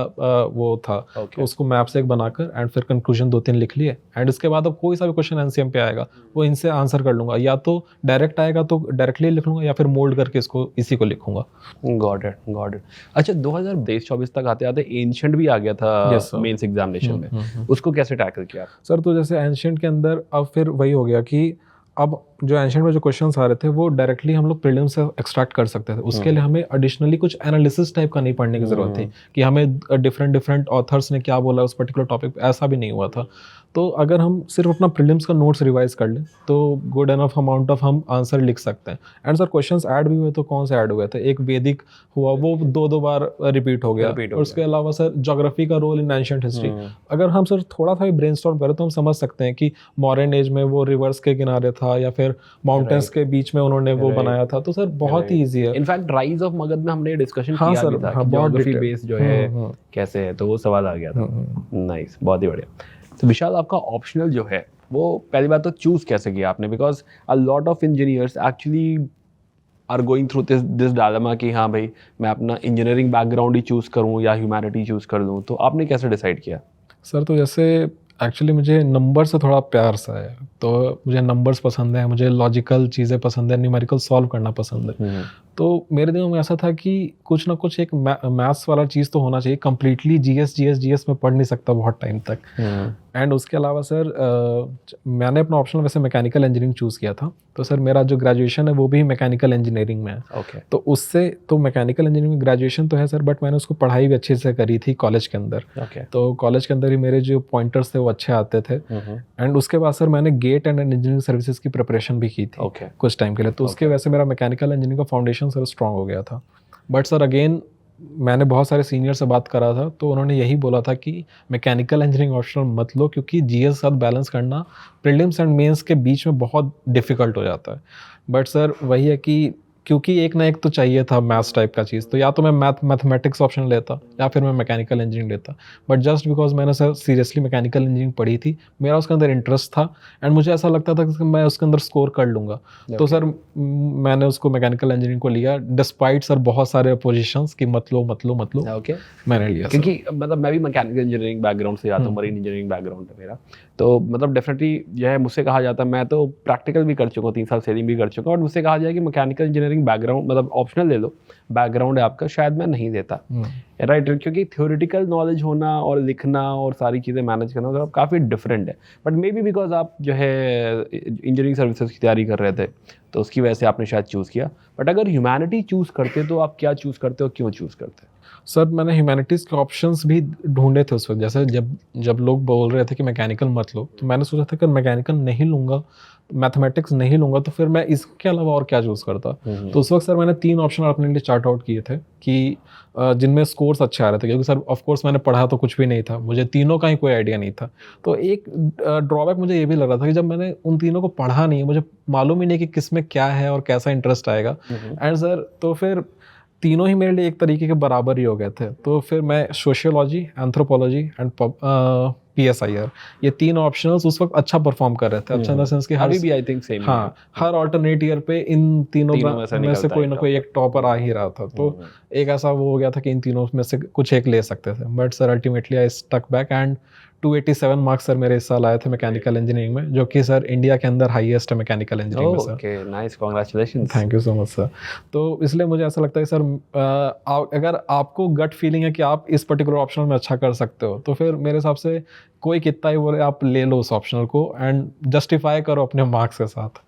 वो था। तो उसको मैप से एक बनाकर एंड फिर कंक्लूजन 2-3 लिख लिए। एंड इसके बाद अब कोई सा भी क्वेश्चन NCM पे आएगा वो इनसे आंसर कर लूंगा, या तो डायरेक्ट आएगा तो डायरेक्टली लिख लूंगा या फिर मोल्ड करके इसको इसी को लिखूंगा।
Got it. अच्छा 2023-24 तक आते आते एंशिएंट भी आ गया था मेंस एग्जामिनेशन में, उसको कैसे टैकल किया
सर? तो जैसे एंशिएंट के अंदर अब फिर वही हो गया कि अब जो एंशिएंट में जो क्वेश्चंस आ रहे थे वो डायरेक्टली हम लोग प्रीलिम्स से एक्सट्रैक्ट कर सकते थे। उसके लिए हमें एडिशनली कुछ एनालिसिस टाइप का नहीं पढ़ने की जरूरत थी कि हमें डिफरेंट ऑथर्स ने क्या बोला उस पर्टिकुलर टॉपिक पे, ऐसा भी नहीं हुआ था। तो अगर हम सिर्फ अपना प्रीलिम्स का नोट्स रिवाइज कर लें तो गुड एनफ अमाउंट ऑफ हम आंसर लिख सकते हैं। एंड सर क्वेश्चंस ऐड भी हुए तो कौन से ऐड हुए थे? एक वैदिक हुआ, वो 2 बार रिपीट हो गया। और उसके अलावा सर ज्योग्राफी का रोल इन एंशिएंट हिस्ट्री, अगर हम सर थोड़ा सा भी ब्रेनस्टॉर्म करें तो हम समझ सकते हैं कि मॉडर्न एज में वो रिवर्स के किनारे था या फिर माउंटेन्स के बीच में उन्होंने वो बनाया था। तो सर बहुत ही ईजी है।
इनफैक्ट राइज ऑफ मगध में हमने डिस्कशन किया भी था कि ज्योग्राफी बेस जो है कैसे है, तो वो सवाल आ गया था। नाइस, बहुत ही बढ़िया। तो विशाल आपका ऑप्शनल जो है वो पहली बात तो चूज कैसे किया आपने? Because a lot of engineers actually are going through this dilemma कि हाँ भाई मैं अपना इंजीनियरिंग बैकग्राउंड ही चूज करूँ या ह्यूमैनिटी चूज कर लूँ, तो आपने कैसे डिसाइड किया?
सर तो जैसे एक्चुअली मुझे नंबर से थोड़ा प्यार सा है, तो मुझे नंबर्स पसंद है, मुझे लॉजिकल चीज़ें पसंद है, न्यूमेरिकल सॉल्व करना पसंद है। तो मेरे दिमाग में ऐसा था कि कुछ ना कुछ एक मैथ्स वाला चीज़ तो होना चाहिए। कम्प्लीटली जीएस में पढ़ नहीं सकता बहुत टाइम तक। एंड उसके अलावा सर मैंने अपना ऑप्शनल वैसे मैकेनिकल इंजीनियरिंग चूज़ किया था। तो सर मेरा जो ग्रेजुएशन है वो भी मैकेनिकल इंजीनियरिंग में है। तो उससे तो मैकेनिकल इंजीनियरिंग में ग्रेजुएशन तो है सर, बट मैंने उसको पढ़ाई भी अच्छे से करी थी कॉलेज के अंदर। तो कॉलेज के अंदर ही मेरे जो पॉइंटर्स थे वो अच्छे आते थे। एंड उसके बाद सर मैंने गेट एंड इंजीनियरिंग सर्विसेज की प्रिपरेशन भी की थी कुछ टाइम के लिए। तो उसके वजह से मेरा मैकेनिकल इंजीनियरिंग का फाउंडेशन सर स्ट्रॉन्ग हो गया था। बट सर अगेन मैंने बहुत सारे सीनियर से बात करा था तो उन्होंने यही बोला था कि मैकेनिकल इंजीनियरिंग ऑप्शनल मत लो, क्योंकि जीएस साथ बैलेंस करना प्रीलिम्स एंड मेंस के बीच में बहुत डिफिकल्ट हो जाता है। बट सर वही है कि क्योंकि एक ना एक तो चाहिए था मैथ्स टाइप का चीज़, तो या तो मैं मैथमेटिक्स ऑप्शन लेता या फिर मैं मैकेनिकल इंजीनियरिंग लेता। बट जस्ट बिकॉज मैंने सर सीरियसली मैकेनिकल इंजीनियरिंग पढ़ी थी, मेरा उसके अंदर इंटरेस्ट था एंड मुझे ऐसा लगता था कि मैं उसके अंदर स्कोर कर लूँगा। तो सर मैंने उसको मैकेनिकल इंजीनियरिंग को लिया डिस्पाइट सर बहुत सारे अपोजिशंस कि मत लो मत लो मत लो,
ओके।
मैंने लिया सर।
क्योंकि मतलब मैं भी मैकेनिकल इंजीनियरिंग बैकग्राउंड से आता हूँ, मरीन इंजीनियरिंग बैकग्राउंड है मेरा, तो मतलब डेफिनेटली यह है, मुझसे कहा जाता है, मैं तो प्रैक्टिकल भी कर चुका हूँ, 3 साल सेलिंग भी कर चुका हूँ, और मुझसे कहा जाए कि मैकेनिकल इंजीनियरिंग बैकग्राउंड मतलब ऑप्शनल ले लो, बैकग्राउंड है आपका, शायद मैं नहीं देता, राइट। क्योंकि थ्योरेटिकल नॉलेज होना और लिखना और सारी चीज़ें मैनेज करना मतलब काफ़ी डिफरेंट है। बट मे बी बिकॉज आप जो है इंजीनियरिंग सर्विसेज की तैयारी कर रहे थे, तो उसकी वजह से आपने शायद चूज़ किया। बट अगर ह्यूमैनिटी चूज़ करते तो आप क्या चूज़ करते हो, क्यों चूज़ करते?
सर मैंने ह्यूमैनिटीज़ के ऑप्शंस भी ढूंढे थे उस वक्त, जैसे जब लोग बोल रहे थे कि मैकेनिकल मत लो, तो मैंने सोचा था कि मैकेनिकल नहीं लूँगा, मैथमेटिक्स नहीं लूँगा, तो फिर मैं इसके अलावा और क्या चूज़ करता। तो उस वक्त सर मैंने 3 ऑप्शन अपने लिए चार्ट आउट किए थे कि जिनमें स्कोर्स अच्छे आ रहे थे, क्योंकि सर ऑफ कोर्स मैंने पढ़ा तो कुछ भी नहीं था, मुझे तीनों का ही कोई आइडिया नहीं था। तो एक ड्रॉबैक मुझे ये भी लग रहा था कि जब मैंने उन तीनों को पढ़ा नहीं, मुझे मालूम ही नहीं कि किस में क्या है और कैसा इंटरेस्ट आएगा। एंड सर तो फिर तीनों ही मेरे लिए एक तरीके के बराबर ही हो गए थे। तो फिर मैं सोशियोलॉजी, एंथ्रोपोलॉजी एंड PSIR, ये 3 ऑप्शनल्स उस वक्त अच्छा परफॉर्म कर रहे थे। अच्छा इन द सेंस कि
अभी भी आई थिंक सेम।
हाँ, हर ऑल्टरनेट ईयर पे इन तीनों में से कोई ना कोई एक टॉपर आ ही रहा था। तो एक ऐसा वो हो गया था कि इन तीनों में से कुछ एक ले सकते थे। But sir ultimately I stuck back and 287 marks sir मेरे इस साल आए थे मैकेनिकल इंजीनियरिंग में, जो कि सर इंडिया के अंदर हाईएस्ट है मैकेनिकल इंजीनियरिंग में sir.
Okay, nice, congratulations.
Thank you so much sir. तो इसलिए मुझे ऐसा लगता है सर अगर आपको गट फीलिंग है कि आप इस पर्टिकुलर ऑप्शनल में अच्छा कर सकते हो, तो फिर मेरे हिसाब से कोई कितना ही बोले आप ले लो उस ऑप्शनल को एंड जस्टिफाई करो अपने मार्क्स के साथ।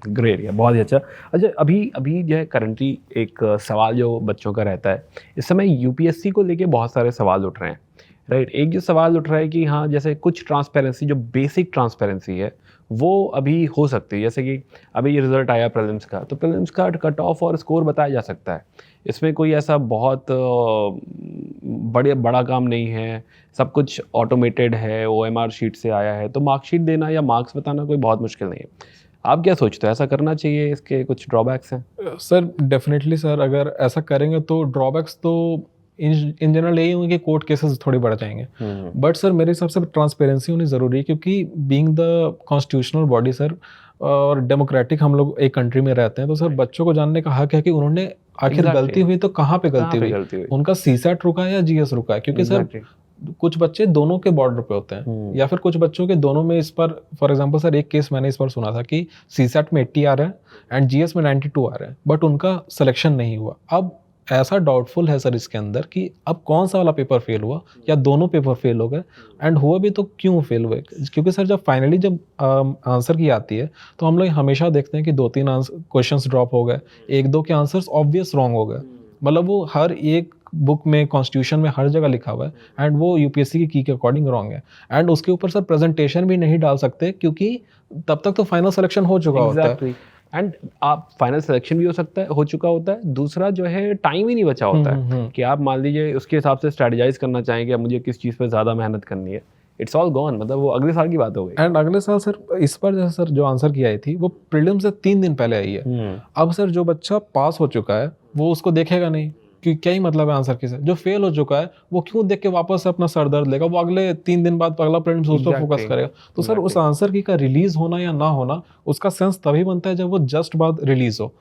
ग्रेट, या बहुत ही अच्छा। अच्छा, अभी जो है करंटली एक सवाल जो बच्चों का रहता है, इस समय यूपीएससी को लेके बहुत सारे सवाल उठ रहे हैं, राइट। एक जो सवाल उठ रहा है कि हाँ, जैसे कुछ ट्रांसपेरेंसी, जो बेसिक ट्रांसपेरेंसी है वो अभी हो सकती है, जैसे कि अभी ये रिजल्ट आया प्रीलिम्स का, तो प्रीलिम्स का कट ऑफ और स्कोर बताया जा सकता है, इसमें कोई ऐसा बहुत बड़ा काम नहीं है, सब कुछ ऑटोमेटेड है, OMR शीट से आया है, तो मार्कशीट देना या मार्क्स बताना कोई बहुत मुश्किल नहीं है। आप क्या सोचते हो, ऐसा करना चाहिए, इसके कुछ ड्रॉबैक्स हैं?
सर डेफिनेटली सर, अगर ऐसा करेंगे तो ड्रॉबैक्स तो इन जनरल यही होंगे कि कोर्ट केसेस थोड़े बढ़ जाएंगे। बट सर मेरे हिसाब से ट्रांसपेरेंसी होनी ज़रूरी है, क्योंकि being the constitutional body sir और डेमोक्रेटिक हम लोग एक कंट्री में रहते हैं, तो सर बच्चों को जानने का हक है कि उन्होंने आखिर गलती हुई तो कहाँ पे गलती हुई, उनका CSAT रुका है या GS रुका है। क्योंकि सर कुछ बच्चे दोनों के बॉर्डर पे होते हैं, या फिर कुछ बच्चों के दोनों में इस पर, फॉर एग्जांपल सर एक केस मैंने इस पर सुना था कि CSAT में 80 आ रहा है एंड GS में 92 आ रहा है, बट उनका सिलेक्शन नहीं हुआ। अब ऐसा डाउटफुल है सर इसके अंदर कि अब कौन सा वाला पेपर फेल हुआ या दोनों पेपर फेल हो गए, एंड हुआ भी तो क्यों फेल हुए। क्योंकि सर जब फाइनली जब आंसर की आती है तो हम लोग हमेशा देखते हैं कि 2-3 क्वेश्चंस ड्रॉप हो गए, 1-2 के आंसर्स ऑब्वियस रॉन्ग हो गए, मतलब वो हर एक बुक में, कॉन्स्टिट्यूशन में हर जगह लिखा हुआ है एंड वो यूपीएससी की के अकॉर्डिंग रॉन्ग है। एंड उसके ऊपर सर प्रेजेंटेशन भी नहीं डाल सकते, क्योंकि तब तक तो फाइनल सिलेक्शन हो चुका होता है।
एंड आप फाइनल सिलेक्शन भी हो चुका होता है, दूसरा जो है टाइम ही नहीं बचा होता है कि आप मान लीजिए उसके हिसाब से स्ट्रेटेजाइज करना चाहेंगे, मुझे किस चीज़ पे ज़्यादा मेहनत करनी है, इट्स ऑल गॉन, मतलब वो अगले साल की बात हो गई।
एंड अगले साल सर इस बार जैसे सर जो आंसर की आई थी वो प्रीलिम से 3 दिन पहले आई है। अब सर जो बच्चा पास हो चुका है वो उसको देखेगा नहीं कि क्या ही मतलब है आंसर किसे। जो फेल हो चुका है वो क्यों देख के वापस से अपना सर दर्द लेगा, वो अगले 3 दिन बाद अगला प्रीलिम्स उस पर फोकस करेगा। तो सर उस आंसर की का रिलीज होना या ना होना उसका सेंस तभी बनता है जब वो जस्ट बाद रिलीज हो।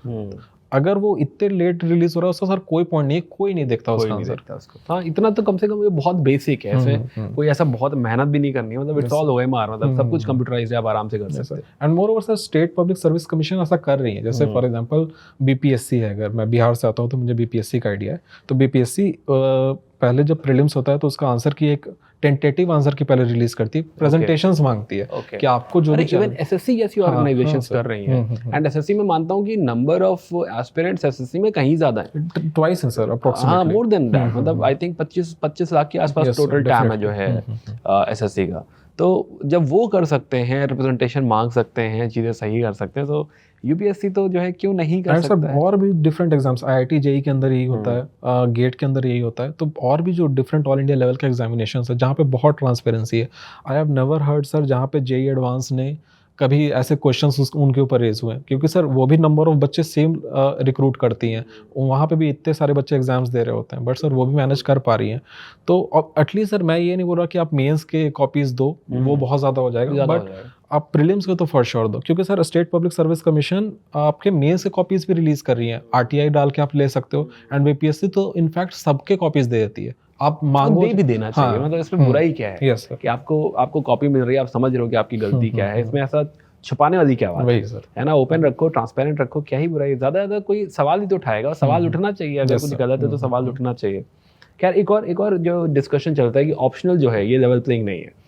अगर वो इतने लेट रिलीज हो रहा है उसका सर कोई पॉइंट नहीं है, कोई नहीं देखता उसका आंसर।
हाँ, इतना तो कम से कम ये बहुत बेसिक है, ऐसे कोई ऐसा बहुत मेहनत भी नहीं करनी है, मतलब इट्स ऑल OMR, मतलब सब कुछ कंप्यूटराइज्ड है, आप आराम से कर सकते हैं।
And more over sir state public service commission ऐसा कर रही है, जैसे फॉर एग्जांपल BPSC है, अगर मैं बिहार से आता हूँ तो मुझे BPSC का आइडिया है। तो BPSC पहले जब प्रीलिम्स होता है तो उसका आंसर की एक टेंटेटिव आंसर की पहले रिलीज करती है, प्रेजेंटेशंस मांगती है कि आपको जो भी
इवन SSC जैसी ऑर्गेनाइजेशंस कर रही हैं, एंड SSC में मानता हूँ कि नंबर ऑफ एस्पिरेंट्स SSC में कहीं ज्यादा है,
ट्वाइस है सर अप्रोक्सीमेटली।
हाँ, मोर देन दैट, मतलब आई थिंक 25 लाख के आसपास टोटल टैम है जो है SSC का। तो जब वो कर सकते हैं, रिप्रेजेंटेशन मांग सकते हैं, चीज़ें सही कर सकते हैं, तो UPSC तो जो है क्यों नहीं कर सकता है।
और भी डिफरेंट एग्जाम्स IIT JEE के अंदर यही होता है, गेट के अंदर यही होता है, तो और भी जो डिफरेंट ऑल इंडिया लेवल के एग्जामिनेशन है जहाँ पे बहुत ट्रांसपेरेंसी है। I have never heard sir जहाँ पे JEE एडवांस ने कभी ऐसे क्वेश्चंस उनके ऊपर रेज हुए हैं, क्योंकि सर वो भी नंबर ऑफ बच्चे सेम रिक्रूट करती हैं, वहाँ पे भी इतने सारे बच्चे एग्जाम्स दे रहे होते हैं, बट सर वो भी मैनेज कर पा रही हैं। तो एटलीस्ट सर मैं ये नहीं बोल रहा कि आप मेंस के कॉपीज़ दो, वो बहुत ज़्यादा हो जाएगा,
ज़्यादा हो
बट
जाएगा।
आप प्रीलिम्स के तो फॉर श्योर दो, क्योंकि sir state public service commission आपके मेंस के कॉपीज़ भी रिलीज़ कर रही है, आरटीआई डाल के आप ले सकते हो, एंड बीपीएससी तो इनफैक्ट सबके कॉपीज़ दे देती है, आप मांगो।
दे भी देना चाहिए,
हाँ,
मतलब इसमें बुराई क्या है
यस सर,
कि आपको कॉपी मिल रही है, आप समझ रहे हो कि आपकी गलती क्या है, इसमें ऐसा छुपाने वाली क्या बात
वही सर,
है ना। ओपन रखो, ट्रांसपेरेंट रखो, क्या ही बुराई है। ज़्यादा कोई सवाल ही तो उठाएगा, सवाल उठना चाहिए, अगर
Yes,
कुछ
sir.
गलत है तो सवाल उठना चाहिए। खैर एक और जो डिस्कशन चलता है कि ऑप्शनल जो है ये लेवल प्लेइंग नहीं है,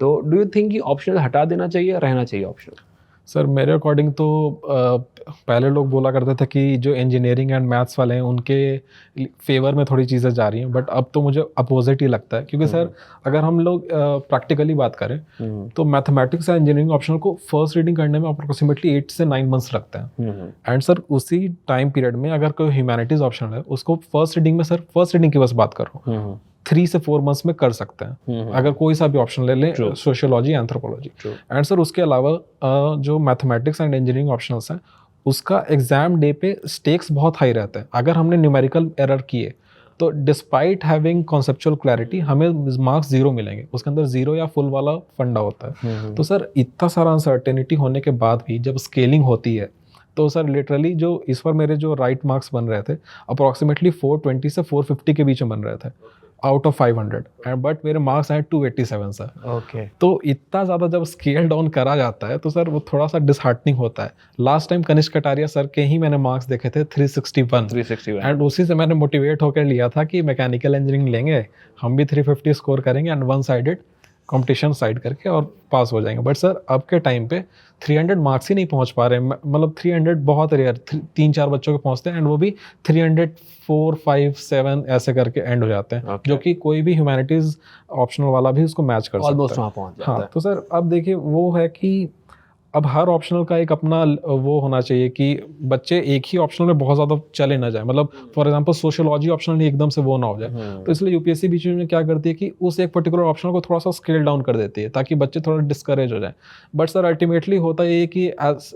तो डू यू थिंक कि ऑप्शनल हटा देना चाहिए, रहना चाहिए ऑप्शनल?
सर मेरे अकॉर्डिंग तो पहले लोग बोला करते थे कि जो इंजीनियरिंग एंड मैथ्स वाले हैं उनके फेवर में थोड़ी चीज़ें जा रही हैं, बट अब तो मुझे अपोजिट ही लगता है, क्योंकि सर अगर हम लोग प्रैक्टिकली बात करें तो मैथमेटिक्स या इंजीनियरिंग ऑप्शनल को फर्स्ट रीडिंग करने में अप्रोक्सीमेटली 8 से 9 मंथ्स लगते हैं, एंड सर उसी टाइम पीरियड में अगर कोई ह्यूमैनिटीज़ ऑप्शनल है उसको फर्स्ट रीडिंग में, सर फर्स्ट रीडिंग की बस बात कर रहा हूँ, 3 से 4 मंथ्स में कर सकते हैं, अगर कोई सा भी ऑप्शन ले लें, सोशियोलॉजी, एंथ्रोपोलॉजी। एंड सर उसके अलावा जो मैथमेटिक्स एंड इंजीनियरिंग ऑप्शनल्स हैं उसका एग्जाम डे पे स्टेक्स बहुत हाई रहते हैं। अगर हमने न्यूमेरिकल एरर किए तो डिस्पाइट हैविंग कॉन्सेप्चुअल क्लैरिटी हमें मार्क्स 0 मिलेंगे, उसके अंदर 0 या फुल वाला फंडा होता है। तो सर इतना सारा अनसर्टेनिटी होने के बाद भी जब स्केलिंग होती है तो सर लिटरली जो इस बार मेरे जो राइट मार्क्स बन रहे थे अप्रॉक्सीमेटली 420 से 450 के बीच में बन रहे थे आउट ऑफ 500, एंड बट मेरे मार्क्स आए 287 सर।
ओके,
तो इतना ज़्यादा जब स्केल डाउन करा जाता है तो सर वो थोड़ा सा डिसहार्टनिंग होता है। Last time Kanishk Kataria sir के ही मैंने मार्क्स देखे थे 361, एंड उसी से मैंने मोटिवेट होकर लिया था कि मैकेनिकल इंजीनियरिंग लेंगे, हम भी 350 स्कोर करेंगे and one sided competition side करके और पास हो जाएंगे। बट सर अब के टाइम पे 300 मार्क्स ही नहीं पहुंच पा रहे, मतलब 300 बहुत रेयर, 3-4 बच्चों के पहुंचते हैं, एंड वो भी 304, 5, 7 ऐसे करके एंड हो जाते हैं, जो कि कोई भी ह्यूमैनिटीज ऑप्शनल वाला भी उसको मैच कर सकता है,
ऑलमोस्ट वहाँ पहुँच जाता है।
तो सर अब देखिए वो है कि अब हर ऑप्शनल का एक अपना वो होना चाहिए कि बच्चे एक ही ऑप्शनल में बहुत ज़्यादा चले ना जाए, मतलब फॉर एग्जांपल सोशियोलॉजी ऑप्शनल नहीं एकदम से वो ना हो जाए। तो इसलिए यूपीएससी बीच में क्या करती है कि उस एक पर्टिकुलर ऑप्शनल को थोड़ा सा स्केल डाउन कर देती है ताकि बच्चे थोड़ा डिस्करेज हो जाए। बट सर अल्टीमेटली होता ये कि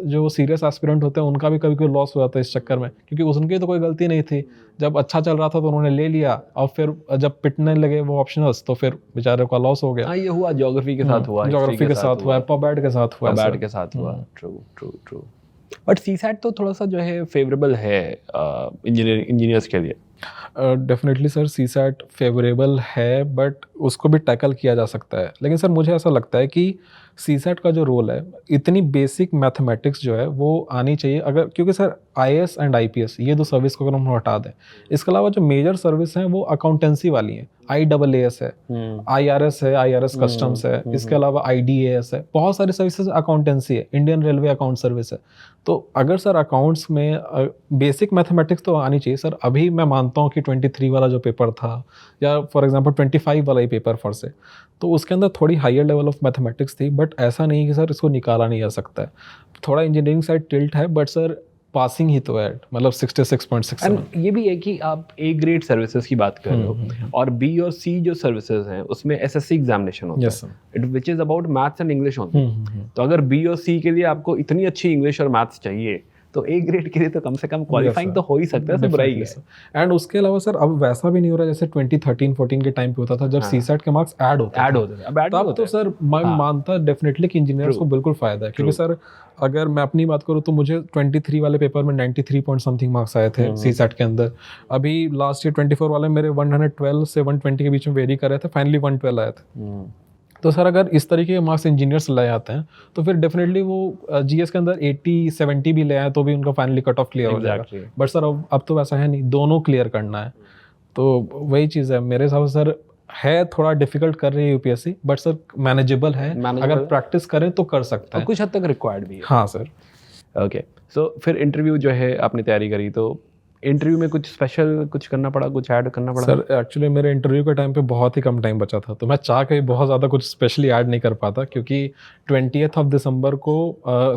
जो सीरियस एस्पिरेंट होते हैं उनका भी कभी कोई लॉस हो जाता है इस चक्कर में, क्योंकि उनकी तो कोई गलती नहीं थी, जब अच्छा चल रहा था तो उन्होंने ले लिया, और फिर जब पिटने लगे वो ऑप्शनल्स तो फिर बेचारे का लॉस हो गया।
हाँ, ये हुआ ज्योग्राफी के साथ हुआ,
ज्योग्राफी के साथ हुआ, पबैट के साथ हुआ,
पबैट के साथ हुआ। ट्रू। बट सीसैट तो थोड़ा सा जो है फेवरेबल है इंजीनियर्स के लिए।
डेफिनेटली सर सीसैट फेवरेबल है, बट उसको भी टैकल किया जा सकता है। लेकिन सर मुझे ऐसा लगता है कि सीसैट का जो रोल है, इतनी बेसिक मैथमेटिक्स जो है वो आनी चाहिए, अगर क्योंकि सर आईएएस एंड आईपीएस ये दो सर्विस को अगर हम हटा दें, इसके अलावा जो मेजर सर्विस हैं वो अकाउंटेंसी वाली हैं, IAAS है, IRS है, IRS कस्टम्स है, इसके अलावा IDAS है, बहुत सारी सर्विसेज अकाउंटेंसी है, इंडियन रेलवे अकाउंट सर्विस है। तो अगर सर अकाउंट्स में बेसिक मैथमेटिक्स तो आनी चाहिए सर। अभी मैं मानता हूँ कि 23 वाला जो पेपर था, या फॉर एग्जांपल 25 वाला ही पेपर फॉर से, तो उसके अंदर थोड़ी हायर लेवल ऑफ मैथमेटिक्स थी, बट ऐसा नहीं कि सर इसको निकाला नहीं जा सकता है। थोड़ा इंजीनियरिंग साइड टिल्ट है, बट सर पासिंग ही तो है, मतलब 66.67।
ये भी है कि आप ए ग्रेड सर्विसेज की बात कर रहे हो, और बी और सी जो सर्विसेज हैं उसमें एसएससी एग्जामिनेशन होता है, which is about maths and English only. तो अगर बी और सी के लिए आपको इतनी अच्छी इंग्लिश और मैथ्स चाहिए तो ए ग्रेड के लिए तो कम से कम क्वालिफाइंग तो हो ही सकता है, बुराई है।
एंड उसके अलावा सर अब वैसा भी नहीं हो रहा जैसे 2013-14 के टाइम पे होता था, जब सीसैट के मार्क्स ऐड होते थे। तब तो सर मैं मानता डेफिनेटली कि इंजीनियर्स को बिल्कुल फायदा है, क्योंकि सर अगर मैं अपनी बात करूँ तो मुझे 23 वाले पेपर में 93 पॉइंट समथिंग मार्क्स आए थे सीसैट के अंदर। अभी लास्ट ईयर 24 वाले मेरे 112 से 120 के बीच में वेरी कर रहे थे, फाइनली 112 आए थे। तो सर अगर इस तरीके के मार्क्स इंजीनियर्स ले आते हैं तो फिर डेफिनेटली वो जीएस के अंदर 80-70 भी ले आए तो भी उनका फाइनली कट ऑफ क्लियर हो जाएगा। बट सर अब तो वैसा है नहीं, दोनों क्लियर करना है। तो वही चीज़ है मेरे हिसाब से सर, है थोड़ा डिफिकल्ट कर रही है यूपीएससी, बट सर मैनेजेबल है, अगर प्रैक्टिस करें तो कर सकते हैं,
कुछ हद तक रिक्वायर्ड भी है।
हाँ सर।
ओके, सो फिर इंटरव्यू जो है आपने तैयारी करी, तो इंटरव्यू में कुछ स्पेशल कुछ करना पड़ा, कुछ ऐड करना पड़ा?
सर एक्चुअली मेरे इंटरव्यू के टाइम पे बहुत ही कम टाइम बचा था, तो मैं चाह के बहुत ज़्यादा कुछ स्पेशली ऐड नहीं कर पाता, क्योंकि 20th ऑफ दिसंबर को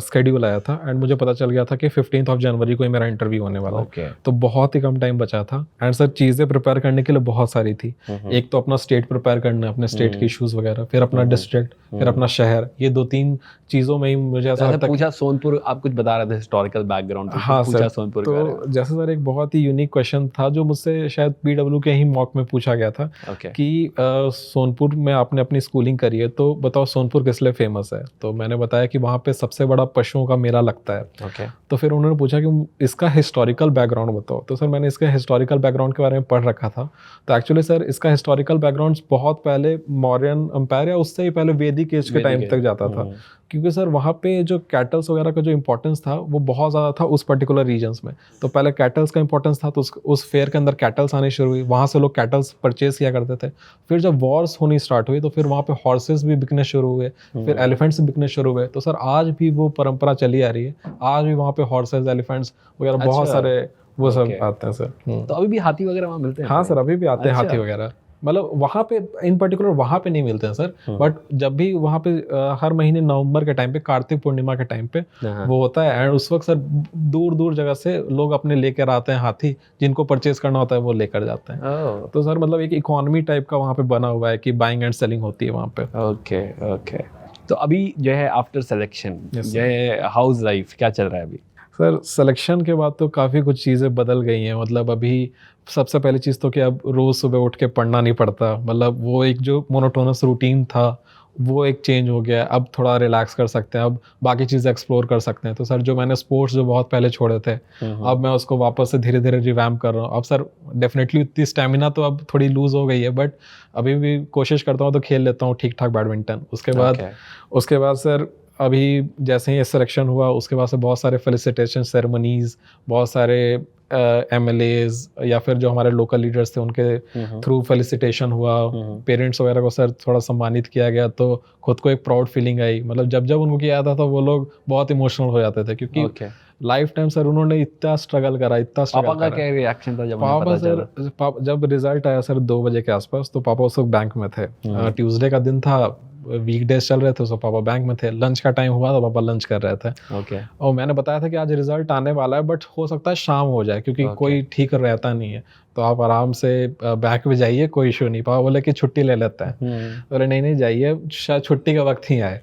स्केड्यूल आया था एंड मुझे पता चल गया था कि 15th ऑफ जनवरी को ही मेरा इंटरव्यू होने वाला है।
ओके।
तो बहुत ही कम टाइम बचा था एंड सर चीज़ें प्रिपेयर करने के लिए बहुत सारी थी। एक तो अपना स्टेट प्रिपेयर करना, अपने स्टेट के इश्यूज़ वगैरह, फिर अपना डिस्ट्रिक्ट, फिर अपना शहर, ये 2-3 चीज़ों में ही मुझे ऐसा
जैसे
लगता है।
पूछा सोनपुर, आप कुछ बता रहे थे हिस्टोरिकल बैकग्राउंड,
हाँ
पूछा
सर,
सोनपुर के बारे में।
तो जैसे सर एक बहुत ही यूनिक क्वेश्चन था जो मुझसे शायद PW के ही मॉक में पूछा गया था
ओके।
कि सोनपुर में आपने अपनी स्कूलिंग करी है, तो बताओ सोनपुर किस लिए फेमस है। तो मैंने बताया कि वहाँ पे सबसे बड़ा पशुओं का मेला लगता है।
ओके।
तो फिर उन्होंने पूछा कि इसका हिस्टोरिकल बैकग्राउंड बताओ। तो सर मैंने इसका हिस्टोरिकल बैकग्राउंड के बारे में पढ़ रखा था। तो एक्चुअली सर इसका हिस्टोरिकल बैकग्राउंड बहुत पहले मौर्यन एम्पायर या उससे ही पहले वैदिक एज के टाइम तक जाता था, क्योंकि सर वहाँ पे जो कैटल्स वगैरह का जो इंपॉर्टेंस था वो बहुत ज़्यादा था उस पर्टिकुलर रीजन्स में। तो पहले कैटल्स का इंपॉर्टेंस था, तो उस फेयर के अंदर कैटल्स आने शुरू हुई, वहाँ से लोग कैटल्स परचेज किया करते थे। फिर जब वॉर्स होनी स्टार्ट हुई तो फिर वहाँ पे हॉर्सेस भी बिकने शुरू हुए, फिर एलिफेंट्स बिकने शुरू हुए। तो सर आज भी वो परंपरा चली आ रही है, आज भी वहाँ पे हॉर्सेस, एलिफेंट्स वगैरह बहुत सारे वो सब आते हैं सर।
तो अभी भी हाथी वगैरह वहाँ मिलते हैं?
हाँ सर, अभी भी आते हैं हाथी वगैरह। मतलब वहाँ पे इन पर्टिकुलर वहाँ पे नहीं मिलते हैं सर, बट जब भी वहाँ पे हर महीने नवंबर के टाइम पे, कार्तिक पूर्णिमा के टाइम पे वो होता है एंड उस वक्त सर दूर दूर जगह से लोग अपने लेकर आते हैं हाथी, जिनको परचेज करना होता है वो लेकर जाते हैं। तो सर मतलब एक इकोनॉमी टाइप का वहाँ पे बना हुआ है कि बाइंग एंड सेलिंग होती है वहाँ पे।
Okay okay. तो अभी जो है आफ्टर सिलेक्शन जो है हाउस लाइफ क्या चल रहा है अभी?
सर सिलेक्शन के बाद तो काफ़ी कुछ चीज़ें बदल गई हैं। मतलब अभी सबसे पहली चीज़ तो कि अब रोज़ सुबह उठ के पढ़ना नहीं पड़ता, मतलब वो एक जो मोनोटोनस रूटीन था वो एक चेंज हो गया। अब थोड़ा रिलैक्स कर सकते हैं, अब बाकी चीज़ें एक्सप्लोर कर सकते हैं। तो सर जो मैंने स्पोर्ट्स जो बहुत पहले छोड़े थे, अब मैं उसको वापस से धीरे धीरे रिवैम्प कर रहा हूँ। अब सर डेफिनेटली उतनी स्टेमिना तो अब थोड़ी लूज़ हो गई है, बट अभी भी कोशिश करता हूँ तो खेल लेता हूँ ठीक ठाक बैडमिंटन। उसके बाद सर अभी जैसे ही सिलेक्शन हुआ उसके बाद से बहुत सारे फेलिसिटेशन सेरेमनीज, बहुत सारे MLAs या फिर जो हमारे लोकल लीडर्स थे उनके थ्रू फेलिसिटेशन हुआ, पेरेंट्स वगैरह को सर थोड़ा सम्मानित किया गया, तो खुद को एक प्राउड फीलिंग आई। मतलब जब जब उनको किया था तो वो लोग बहुत इमोशनल हो जाते थे, क्योंकि लाइफ टाइम सर उन्होंने इतना स्ट्रगल करा, इतना स्ट्रगल करा।
पापा का क्या रिएक्शन था जब
पापा सर जब रिजल्ट आया सर 2 बजे के आसपास, तो पापा उस वक्त बैंक में थे। ट्यूसडे का दिन था, वीकडेज चल रहे थे, तो पापा बैंक में थे। लंच का टाइम हुआ तो पापा लंच कर रहे थे। और मैंने बताया था कि आज रिजल्ट आने वाला है, बट हो सकता है शाम हो जाए, क्योंकि कोई ठीक रहता नहीं है, तो आप आराम से बैंक में जाइए, कोई इशू नहीं। पापा बोले कि छुट्टी ले लेते हैं। बोले नहीं जाइए, शायद छुट्टी का वक्त ही आए।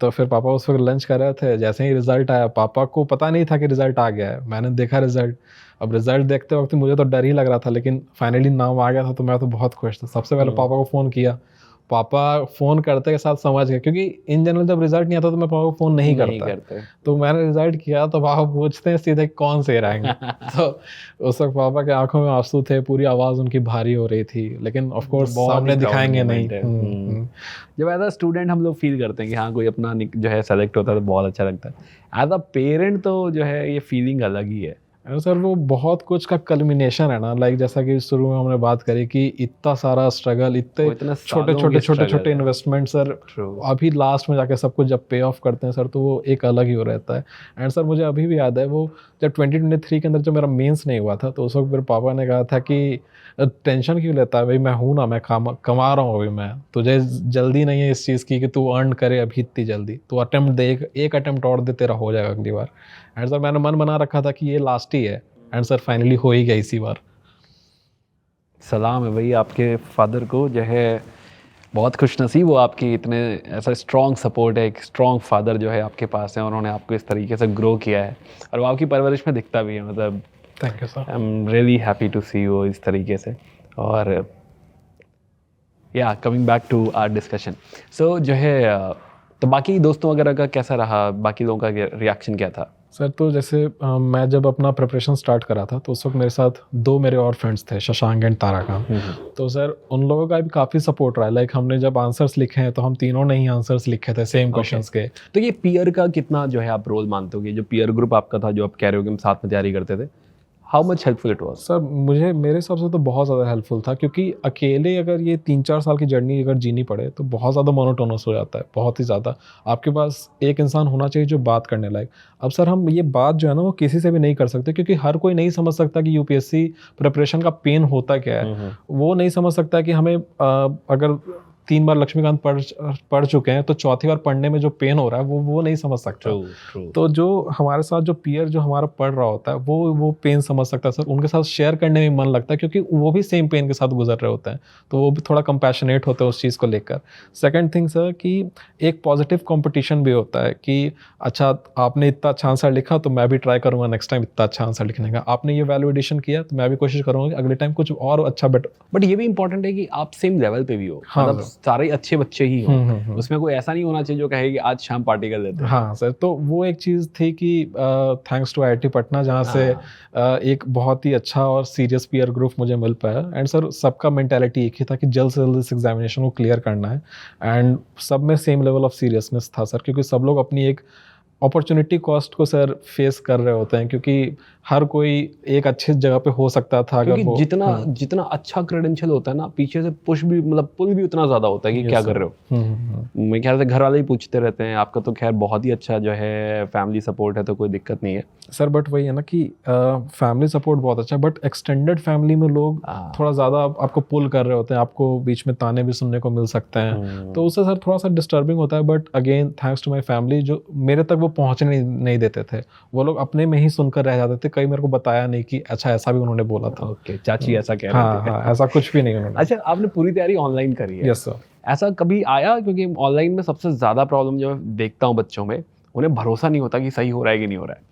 तो फिर पापा उस वक्त लंच कर रहे थे, जैसे ही रिजल्ट आया, पापा को पता नहीं था कि रिजल्ट आ गया है। मैंने देखा रिजल्ट, अब रिजल्ट देखते वक्त मुझे तो डर ही लग रहा था, लेकिन फाइनली नाम आ गया था तो मैं तो बहुत खुश था। सबसे पहले पापा को फ़ोन किया, पापा फ़ोन करते के साथ समझ गए, क्योंकि इन जनरल जब रिजल्ट नहीं आता तो मैं पापा को फ़ोन नहीं करता। तो मैंने रिजल्ट किया तो पापा पूछते हैं सीधे कौन से रहेंगे। तो उस वक्त पापा के आंखों में आंसू थे, पूरी आवाज़ उनकी भारी हो रही थी, लेकिन ऑफ कोर्स सामने दिखाएंगे नहीं।
जब एज अ स्टूडेंट हम लोग फील करते हैं कि हाँ कोई अपना जो है सेलेक्ट होता है तो बहुत अच्छा लगता है। एज अ पेरेंट तो जो है ये फीलिंग अलग ही है।
सर वो बहुत कुछ का कल्मिनेशन है ना, लाइक जैसा कि शुरू में हमने बात करी कि इतना सारा स्ट्रगल, इतने छोटे इन्वेस्टमेंट सर, अभी लास्ट में जाके सब कुछ जब पे ऑफ करते हैं सर, तो वो एक अलग ही हो रहता है। एंड सर मुझे अभी भी याद है, वो जब 2023 के अंदर जब मेरा मेंस नहीं हुआ था, तो उस वक्त मेरे पापा ने कहा था कि टेंशन क्यों लेता है भाई, मैं हूँ ना, मैं कमा रहा हूँ अभी, मैं तुझे जल्दी नहीं है इस चीज़ की कि तू अर्न करे अभी इतनी जल्दी, तो अटेम्प्ट दे, एक अटेम्प्ट और दे, तेरा हो जाएगा अगली बार। एंड सर मैंने मन बना रखा था कि ये लास्ट ही है, एंड सर फाइनली हो ही गया इसी बार।
सलाम है भाई आपके फादर को, जो है बहुत खुशनसीब हो आपकी, इतने ऐसा स्ट्रॉन्ग सपोर्ट है, एक स्ट्रॉन्ग फादर जो है आपके पास है, उन्होंने आपको इस तरीके से ग्रो किया है और वो आपकी परवरिश में दिखता भी है। मतलब
thank you sir,
I am really happy to see you इस तरीके से। और या coming back to our discussion, so जो है तो बाकी दोस्तों वगैरह का कैसा रहा, बाकी लोगों का रिएक्शन क्या था?
सर तो जैसे मैं जब अपना प्रिपरेशन स्टार्ट करा था तो उस वक्त मेरे साथ 2 मेरे और फ्रेंड्स थे, शशांक एंड ताराकांत। तो सर उन लोगों का भी काफ़ी सपोर्ट रहा। लाइक हमने जब आंसर्स लिखे हैं तो हम तीनों ने ही आंसर्स लिखे थे सेम क्वेश्चंस के।
तो ये पीयर का कितना जो है आप रोल मानते हो, जो पीयर ग्रुप आपका था, जो आप कह रहे हो कि हम साथ में तैयारी करते थे, how much helpful it was?
Sir मुझे मेरे हिसाब से तो बहुत ज़्यादा हेल्पफुल था, क्योंकि अकेले अगर ये 3-4 साल की जर्नी अगर जीनी पड़े तो बहुत ज़्यादा मोनोटोनस हो जाता है, बहुत ही ज़्यादा। आपके पास एक इंसान होना चाहिए जो बात करने लायक। अब सर हम ये बात जो है ना वो किसी से भी नहीं कर सकते, क्योंकि हर कोई नहीं समझ सकता कि यूपीएससी प्रिपरेशन का पेन होता क्या है। वो नहीं समझ सकता कि हमें अगर 3 बार लक्ष्मीकांत पढ़ चुके हैं तो चौथी बार पढ़ने में जो पेन हो रहा है वो नहीं समझ सकता। तो जो हमारे साथ जो पीयर जो हमारा पढ़ रहा होता है वो पेन समझ सकता है सर, उनके साथ शेयर करने में मन लगता है, क्योंकि वो भी सेम पेन के साथ गुजर रहे होते हैं, तो वो भी थोड़ा कंपैशनेट होते हैं उस चीज़ को लेकर। सेकंड थिंग सर कि एक पॉजिटिव कंपटीशन भी होता है कि अच्छा आपने इतना अच्छा आंसर लिखा तो मैं भी ट्राई करूँगा नेक्स्ट टाइम इतना अच्छा आंसर लिखने का, आपने ये वैल्यू एडिशन किया तो मैं भी कोशिश करूँगा कि अगले टाइम कुछ और अच्छा बेटर।
बट ये भी इंपॉर्टेंट है कि आप सेम लेवल पे भी हो,
हाँ
मतलब
सर।
सारे अच्छे बच्चे ही हो, उसमें कोई ऐसा नहीं होना चाहिए जो कहे कि आज शाम पार्टी कर लेते हैं।
हाँ सर, तो वो एक चीज़ थी कि थैंक्स टू आईआईटी पटना, जहाँ से एक बहुत ही अच्छा और सीरियस पीयर ग्रुप मुझे मिल पाया। एंड सर सबका मेंटालिटी एक ही था कि जल्द से जल्द इस एग्जामिनेशन को क्लियर करना है, एंड सब में सेम लेवल ऑफ सीरियसनेस था सर, क्योंकि सब लोग अपनी एक अपॉर्चुनिटी कॉस्ट को सर फेस कर रहे होते हैं, क्योंकि हर कोई एक अच्छी जगह पे हो सकता था अगर
क्योंकि
वो
जितना अच्छा क्रेडेंशियल होता है ना, पीछे से पुश भी मतलब पुल भी उतना ज्यादा होता है कि क्या कर रहे हो। मेरे ख्याल से घर वाले ही पूछते रहते हैं। आपका तो खैर बहुत ही अच्छा जो है फैमिली सपोर्ट है, तो कोई दिक्कत नहीं है
सर। बट वही है ना कि फैमिली सपोर्ट बहुत अच्छा है, बट एक्सटेंडेड फैमिली में लोग थोड़ा ज़्यादा आपको पुल कर रहे होते हैं, आपको बीच में ताने भी सुनने को मिल सकते हैं, तो उससे सर थोड़ा सा डिस्टर्बिंग होता है। But again thanks to my family, जो मेरे तक वो पहुँचने नहीं देते थे, वो लोग अपने में ही सुनकर रह जाते थे, कई मेरे को बताया नहीं कि अच्छा ऐसा भी उन्होंने बोला था।
ओके, चाची ऐसा कह रहे थे।
हाँ, ऐसा कुछ भी नहीं उन्होंने।
अच्छा, आपने पूरी तैयारी ऑनलाइन करी है?
Yes sir.
ऐसा कभी आया, क्योंकि ऑनलाइन में सबसे ज़्यादा प्रॉब्लम जो मैं देखता हूँ बच्चों में, उन्हें भरोसा नहीं होता कि सही हो रहा है कि नहीं हो रहा है,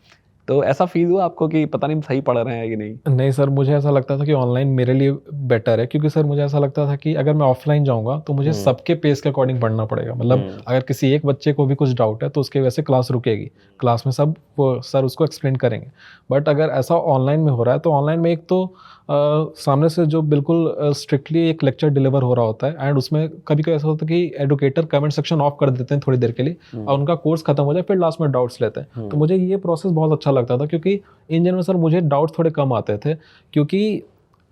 तो ऐसा फील हुआ आपको कि पता नहीं सही पढ़ रहे हैं कि नहीं?
नहीं सर, मुझे ऐसा लगता था कि ऑनलाइन मेरे लिए बेटर है, क्योंकि सर मुझे ऐसा लगता था कि अगर मैं ऑफलाइन जाऊंगा तो मुझे सबके पेस के अकॉर्डिंग पढ़ना पड़ेगा। मतलब अगर किसी एक बच्चे को भी कुछ डाउट है तो उसके वजह से क्लास रुकेगी, क्लास में सब वो सर उसको एक्सप्लेन करेंगे। बट अगर ऐसा ऑनलाइन में हो रहा है तो ऑनलाइन में एक तो सामने से जो बिल्कुल स्ट्रिक्टली एक लेक्चर डिलीवर हो रहा होता है, एंड उसमें कभी कभी ऐसा होता है कि एडुकेटर कमेंट सेक्शन ऑफ कर देते हैं थोड़ी देर के लिए और उनका कोर्स खत्म हो जाए, फिर लास्ट में डाउट्स लेते हैं। तो मुझे ये प्रोसेस बहुत अच्छा लगता था, क्योंकि इन जनरल सर मुझे डाउट थोड़े कम आते थे, क्योंकि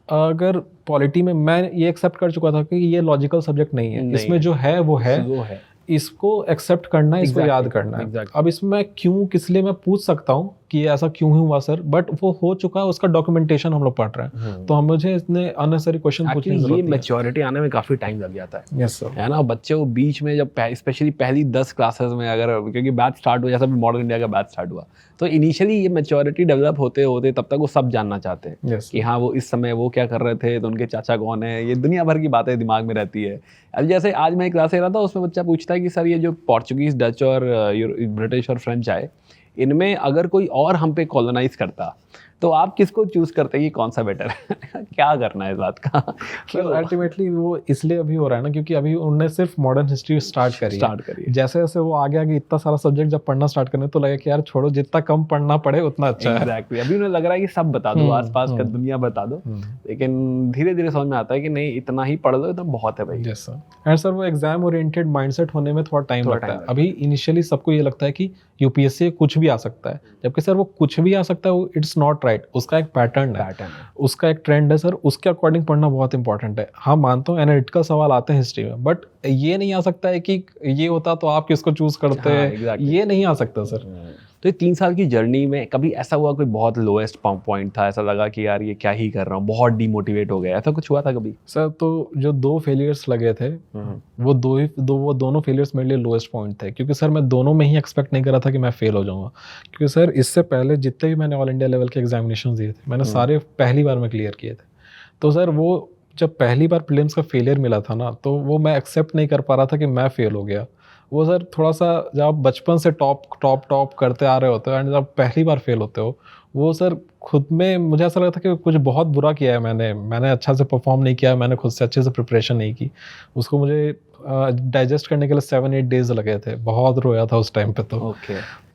अगर पॉलिटी में मैं ये एक्सेप्ट कर चुका था कि ये लॉजिकल सब्जेक्ट नहीं है, इसमें जो है वो है, इसको एक्सेप्ट करना है, इसको याद करना है। अब इसमें मैं क्यों किस लिए मैं पूछ सकता हूँ कि ये ऐसा क्यों हुआ सर, बट वो हो चुका है, उसका डॉक्यूमेंटेशन हम लोग पढ़ रहे हैं, तो हम मुझे इतने अननेसेसरी क्वेश्चन पूछने की जरूरत नहीं है।
मैच्योरिटी आने में काफी टाइम लग जाता है।
Yes sir.
है ना, बच्चे को बीच में जब स्पेशली पहली 10 क्लासेस में अगर, क्योंकि बैच स्टार्ट हुआ, जैसा भी मॉडर्न इंडिया का बैच स्टार्ट हुआ, तो इनिशियली ये मैच्योरिटी डेवलप होते होते तब तक वो सब जानना चाहते हैं कि हाँ वो इस समय वो क्या कर रहे थे, तो उनके चाचा कौन है, ये दुनिया भर की बातें दिमाग में रहती है। अब जैसे आज मैं एक क्लास ले रहा था, उसमें बच्चा पूछता है कि सर ये जो पोर्चुगीज, डच और ब्रिटिश और फ्रेंच आए, इनमें अगर कोई और हम पे कॉलोनाइज करता तो आप किसको चूज करते हैं कि कौन सा बेटर है? क्या करना है इस बात का?
क्यों अल्टीमेटली वो इसलिए अभी हो रहा है ना, क्योंकि अभी उन्होंने सिर्फ मॉडर्न हिस्ट्री स्टार्ट करी है। जैसे जैसे वो आगे आगे इतना सारा सब्जेक्ट जब पढ़ना स्टार्ट करने, तो लगे कि यार छोड़ो, जितना कम पढ़ना पड़े उतना अच्छा है।
एग्जैक्टली। अभी उन्हें लग रहा है कि सब बता दो, आसपास का दुनिया बता दो, लेकिन धीरे धीरे समझ में आता है कि नहीं, इतना ही पढ़ लो, इतना बहुत है भाई।
Yes sir. एंड सर वो एग्जाम ओरिएंटेड माइंडसेट होने में थोड़ा टाइम लगता है। अभी इनिशियली सबको ये लगता है कि यूपीएससी कुछ भी आ सकता है, जबकि सर वो कुछ भी आ सकता है, इट्स नॉट राइट। उसका एक पैटर्न है, उसका एक ट्रेंड है सर, उसके अकॉर्डिंग पढ़ना बहुत इंपॉर्टेंट है। हाँ मानता हूँ एनालिटिकल सवाल आते हैं हिस्ट्री में, बट ये नहीं आ सकता है कि ये होता तो आप किसको चूज करते हैं, ये नहीं आ सकता सर।
तो ये 3 साल की जर्नी में कभी ऐसा हुआ कोई बहुत लोएस्ट पॉइंट था, ऐसा लगा कि यार ये क्या ही कर रहा हूँ, बहुत डिमोटिवेट हो गया, ऐसा कुछ हुआ था कभी?
सर तो जो 2 फेलियर्स लगे थे, वो दोनों फेलियर्स मेरे लिए लोएस्ट पॉइंट थे, क्योंकि सर मैं दोनों में ही एक्सपेक्ट नहीं कर रहा था कि मैं फेल हो जाऊंगा। क्योंकि सर इससे पहले जितने भी मैंने ऑल इंडिया लेवल के एग्जामिनेशन दिए थे, मैंने सारे पहली बार में क्लियर किए थे। तो सर वो जब पहली बार प्रीलिम्स का फेलियर मिला था ना, तो वो मैं एक्सेप्ट नहीं कर पा रहा था कि मैं फेल हो गया। वो सर थोड़ा सा, जब आप बचपन से टॉप करते आ रहे होते हो, एंड जब पहली बार फेल होते हो, वो सर खुद में मुझे ऐसा लगता था कि कुछ बहुत बुरा किया है मैंने अच्छा से परफॉर्म नहीं किया, मैंने खुद से अच्छे से प्रिपरेशन नहीं की। उसको मुझे डाइजेस्ट करने के लिए 7-8 डेज लगे थे, बहुत रोया था उस टाइम पे। तो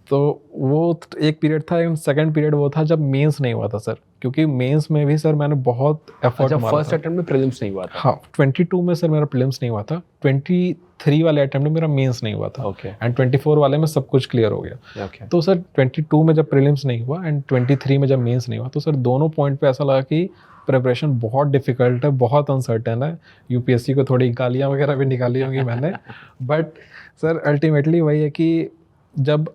तो वो एक पीरियड था, एंड सेकंड पीरियड वो था जब मेंस नहीं हुआ था सर, क्योंकि मेंस में भी सर मैंने बहुत एफर्ट
अच्छा,
मारा
फर्स्ट
था।
अटेम्प्ट में प्रीलिम्स नहीं हुआ था?
हाँ, 22 में सर मेरा प्रीलिम्स नहीं हुआ था, 23 वाले अटेम्प्ट में मेरा मेंस नहीं हुआ था,
ओके
एंड 24 वाले में सब कुछ क्लियर हो गया।
ओके।
तो सर 22 में जब प्रीलिम्स नहीं हुआ एंड 23 में जब मेंस नहीं हुआ, तो सर दोनों पॉइंट पे ऐसा लगा कि प्रिपरेशन बहुत डिफिकल्ट है, बहुत अनसर्टेन है। यूपीएससी को थोड़ी गालियाँ वगैरह भी निकाली होंगी मैंने, बट सर अल्टीमेटली वही है कि जब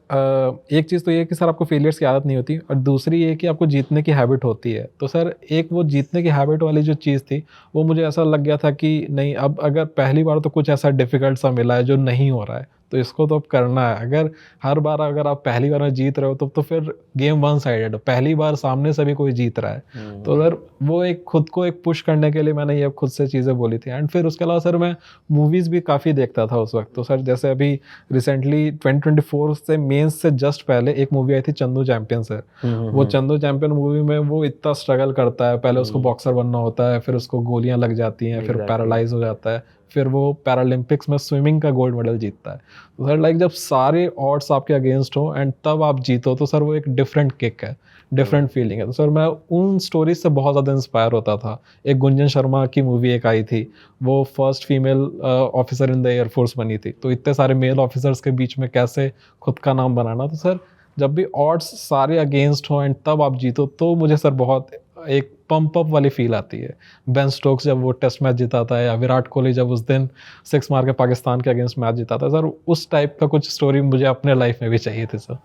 एक चीज़ तो ये है कि सर आपको फेलियर्स की आदत नहीं होती, और दूसरी ये कि आपको जीतने की हैबिट होती है। तो सर एक वो जीतने की हैबिट वाली जो चीज़ थी, वो मुझे ऐसा लग गया था कि नहीं, अब अगर पहली बार तो कुछ ऐसा डिफ़िकल्ट सा मिला है जो नहीं हो रहा है, तो इसको तो अब करना है। अगर हर बार अगर आप पहली बार में जीत रहे हो तो फिर गेम वन साइडेड, पहली बार सामने से भी कोई जीत रहा है। तो सर वो एक खुद को एक पुश करने के लिए मैंने ये खुद से चीज़ें बोली थी। एंड फिर उसके अलावा सर मैं मूवीज़ भी काफ़ी देखता था उस वक्त। तो सर जैसे अभी रिसेंटली 2024 से मेंस से जस्ट पहले एक मूवी आई थी चंदू चैंपियन सर। वो चंदू चैंपियन मूवी में वो इतना स्ट्रगल करता है, पहले उसको बॉक्सर बनना होता है, फिर उसको गोलियां लग जाती हैं, फिर पैरालाइज हो जाता है, फिर वो पैरालंपिक्स में स्विमिंग का गोल्ड मेडल जीतता है। तो सर लाइक जब सारे ऑड्स आपके अगेंस्ट हो एंड तब आप जीतो, तो सर वो एक डिफरेंट किक है, डिफरेंट फीलिंग है। तो सर मैं उन स्टोरीज से बहुत ज़्यादा इंस्पायर होता था। एक गुंजन शर्मा की मूवी एक आई थी, वो first female officer in the air force बनी थी। तो इतने सारे मेल ऑफिसर्स के बीच में कैसे खुद का नाम बनाना। तो सर जब भी ऑड्स सारे अगेंस्ट हो एंड तब आप जीतो, तो मुझे सर बहुत एक पंप अप वाली फील आती है। बेन स्टोक्स जब वो टेस्ट मैच जिताता है, या विराट कोहली जब उस दिन 6 मार के पाकिस्तान के अगेंस्ट मैच जिताता है, सर उस टाइप का कुछ स्टोरी मुझे अपने लाइफ में भी चाहिए थी सर।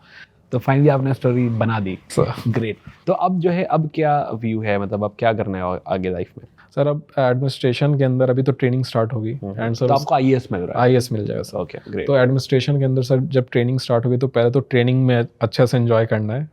तो फाइनली आपने स्टोरी बना दी, ग्रेट। तो अब जो है, अब क्या व्यू है, मतलब अब क्या करना है आगे लाइफ में?
सर अब एडमिनिस्ट्रेशन के अंदर अभी तो ट्रेनिंग स्टार्ट होगी, एंड सर
तो आपको आईएएस मिल रहा है?
आईएएस मिल जाएगा सर।
Okay great.
तो एडमिनिस्ट्रेशन के अंदर सर जब ट्रेनिंग स्टार्ट होगी, तो पहले तो ट्रेनिंग में अच्छे से एंजॉय करना है,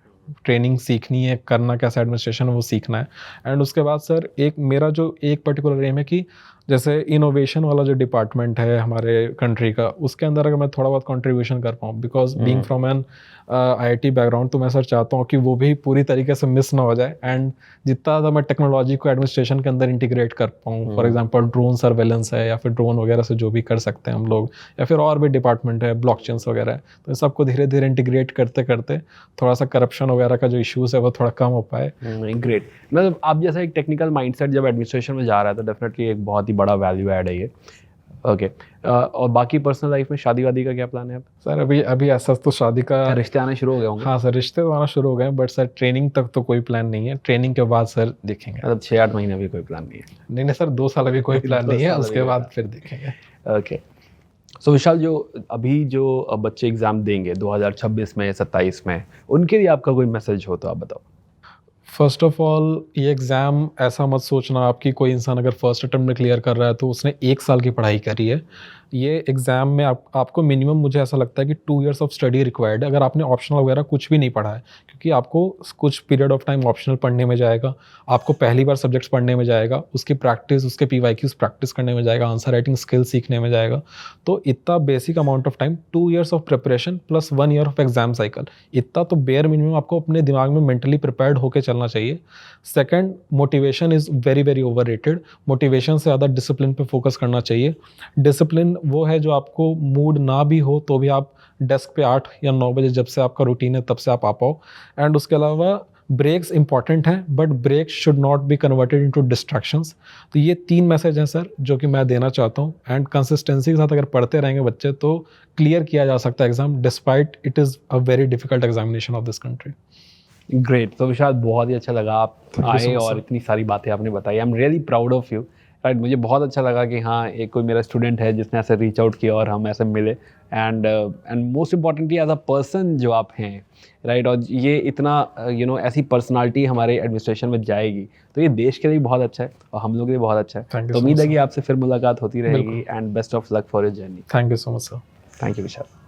ट्रेनिंग सीखनी है, करना कैसा एडमिनिस्ट्रेशन है वो सीखना है। एंड उसके बाद सर एक मेरा जो एक पर्टिकुलर एम है कि जैसे इनोवेशन वाला जो डिपार्टमेंट है हमारे कंट्री का, उसके अंदर अगर मैं थोड़ा बहुत कंट्रीब्यूशन कर पाऊँ, because being from N IIT background, तो मैं सर चाहता हूँ कि वो भी पूरी तरीके से मिस ना हो जाए, एंड जितना ज़्यादा मैं टेक्नोलॉजी को एडमिनिस्ट्रेशन के अंदर इंटीग्रेट कर पाऊँ। फॉर एग्जांपल ड्रोन सर्वेलेंस है, या फिर ड्रोन वगैरह से जो भी कर सकते हैं हम लोग, या फिर और भी डिपार्टमेंट है, ब्लॉकचेन्स वगैरह है, तो इन सबको धीरे धीरे इंटीग्रेट करते करते थोड़ा सा करप्शन वगैरह का जो इश्यूज़ है वो थोड़ा कम हो पाए।
ग्रेट। मतलब आप जैसा एक टेक्निकल माइंडसेट जब एडमिनिस्ट्रेशन में जा रहा है, तो डेफिनेटली एक बहुत ही बड़ा वैल्यू ऐड है ये। ओके। और बाकी पर्सनल लाइफ में शादी वादी का क्या प्लान है आप?
सर अभी ऐसा तो शादी का
रिश्ते आने शुरू हो गए होंगे?
हाँ सर, रिश्ते तो आना शुरू हो गए, बट सर ट्रेनिंग तक तो कोई प्लान नहीं है। ट्रेनिंग के बाद सर देखेंगे।
मतलब 6-8 महीने भी कोई प्लान नहीं है?
नहीं सर, 2 साल अभी कोई प्लान नहीं है, उसके बाद फिर देखेंगे।
ओके। सो विशाल, जो बच्चे एग्ज़ाम देंगे 2026 में, 27 में, उनके लिए आपका कोई मैसेज हो तो आप बताओ।
फर्स्ट ऑफ ऑल, ये एग्ज़ाम ऐसा मत सोचना आपकी कोई इंसान अगर फर्स्ट अटेम्प्ट में क्लियर कर रहा है तो उसने 1 साल की पढ़ाई करी है। ये एग्ज़ाम में आपको मिनिमम मुझे ऐसा लगता है कि 2 इयर्स ऑफ स्टडी रिक्वायर्ड है, अगर आपने ऑप्शनल वगैरह कुछ भी नहीं पढ़ा है, क्योंकि आपको कुछ पीरियड ऑफ टाइम ऑप्शनल पढ़ने में जाएगा, आपको पहली बार सब्जेक्ट्स पढ़ने में जाएगा, उसकी प्रैक्टिस, उसके पीवाईक्यूज़ प्रैक्टिस करने में जाएगा, आंसर राइटिंग स्किल सीखने में जाएगा। तो इतना basic amount of time, 2 years of preparation plus 1 year of exam cycle, इतना तो बेयर मिनिमम आपको अपने दिमाग में मेंटली प्रिपेयर्ड होकर चलना चाहिए। Second, motivation is very very overrated. Motivation से ज़्यादा डिसिप्लिन पे फोकस करना चाहिए। डिसिप्लिन वो है जो आपको मूड ना भी हो तो भी आप डेस्क पे 8 या 9 बजे जब से आपका रूटीन है तब से आप आ पाओ। एंड उसके अलावा ब्रेक्स इंपॉर्टेंट हैं, but breaks should not be converted into distractions. तो ये 3 मैसेज हैं सर जो कि मैं देना चाहता हूँ। एंड कंसिस्टेंसी के साथ अगर पढ़ते रहेंगे बच्चे तो क्लियर किया जा सकता है exam, despite it is a very difficult examination of this country.
Great. तो विशाल, बहुत ही अच्छा लगा आप आए और इतनी सारी बातें आपने बताई। आई am really proud of you. Right, मुझे बहुत अच्छा लगा कि हाँ, एक कोई मेरा स्टूडेंट है जिसने ऐसे रीच आउट किया और हम ऐसे मिले। And most importantly as a person जो आप हैं, राइट, और ये इतना ऐसी पर्सनालिटी हमारे एडमिनिस्ट्रेशन में जाएगी तो ये देश के लिए बहुत अच्छा है और हम लोग के लिए बहुत अच्छा है। तो उम्मीद है कि आपसे फिर मुलाकात होती रहेगी। And best of luck for your journey.
Thank you so much sir.
Thank you Vishal.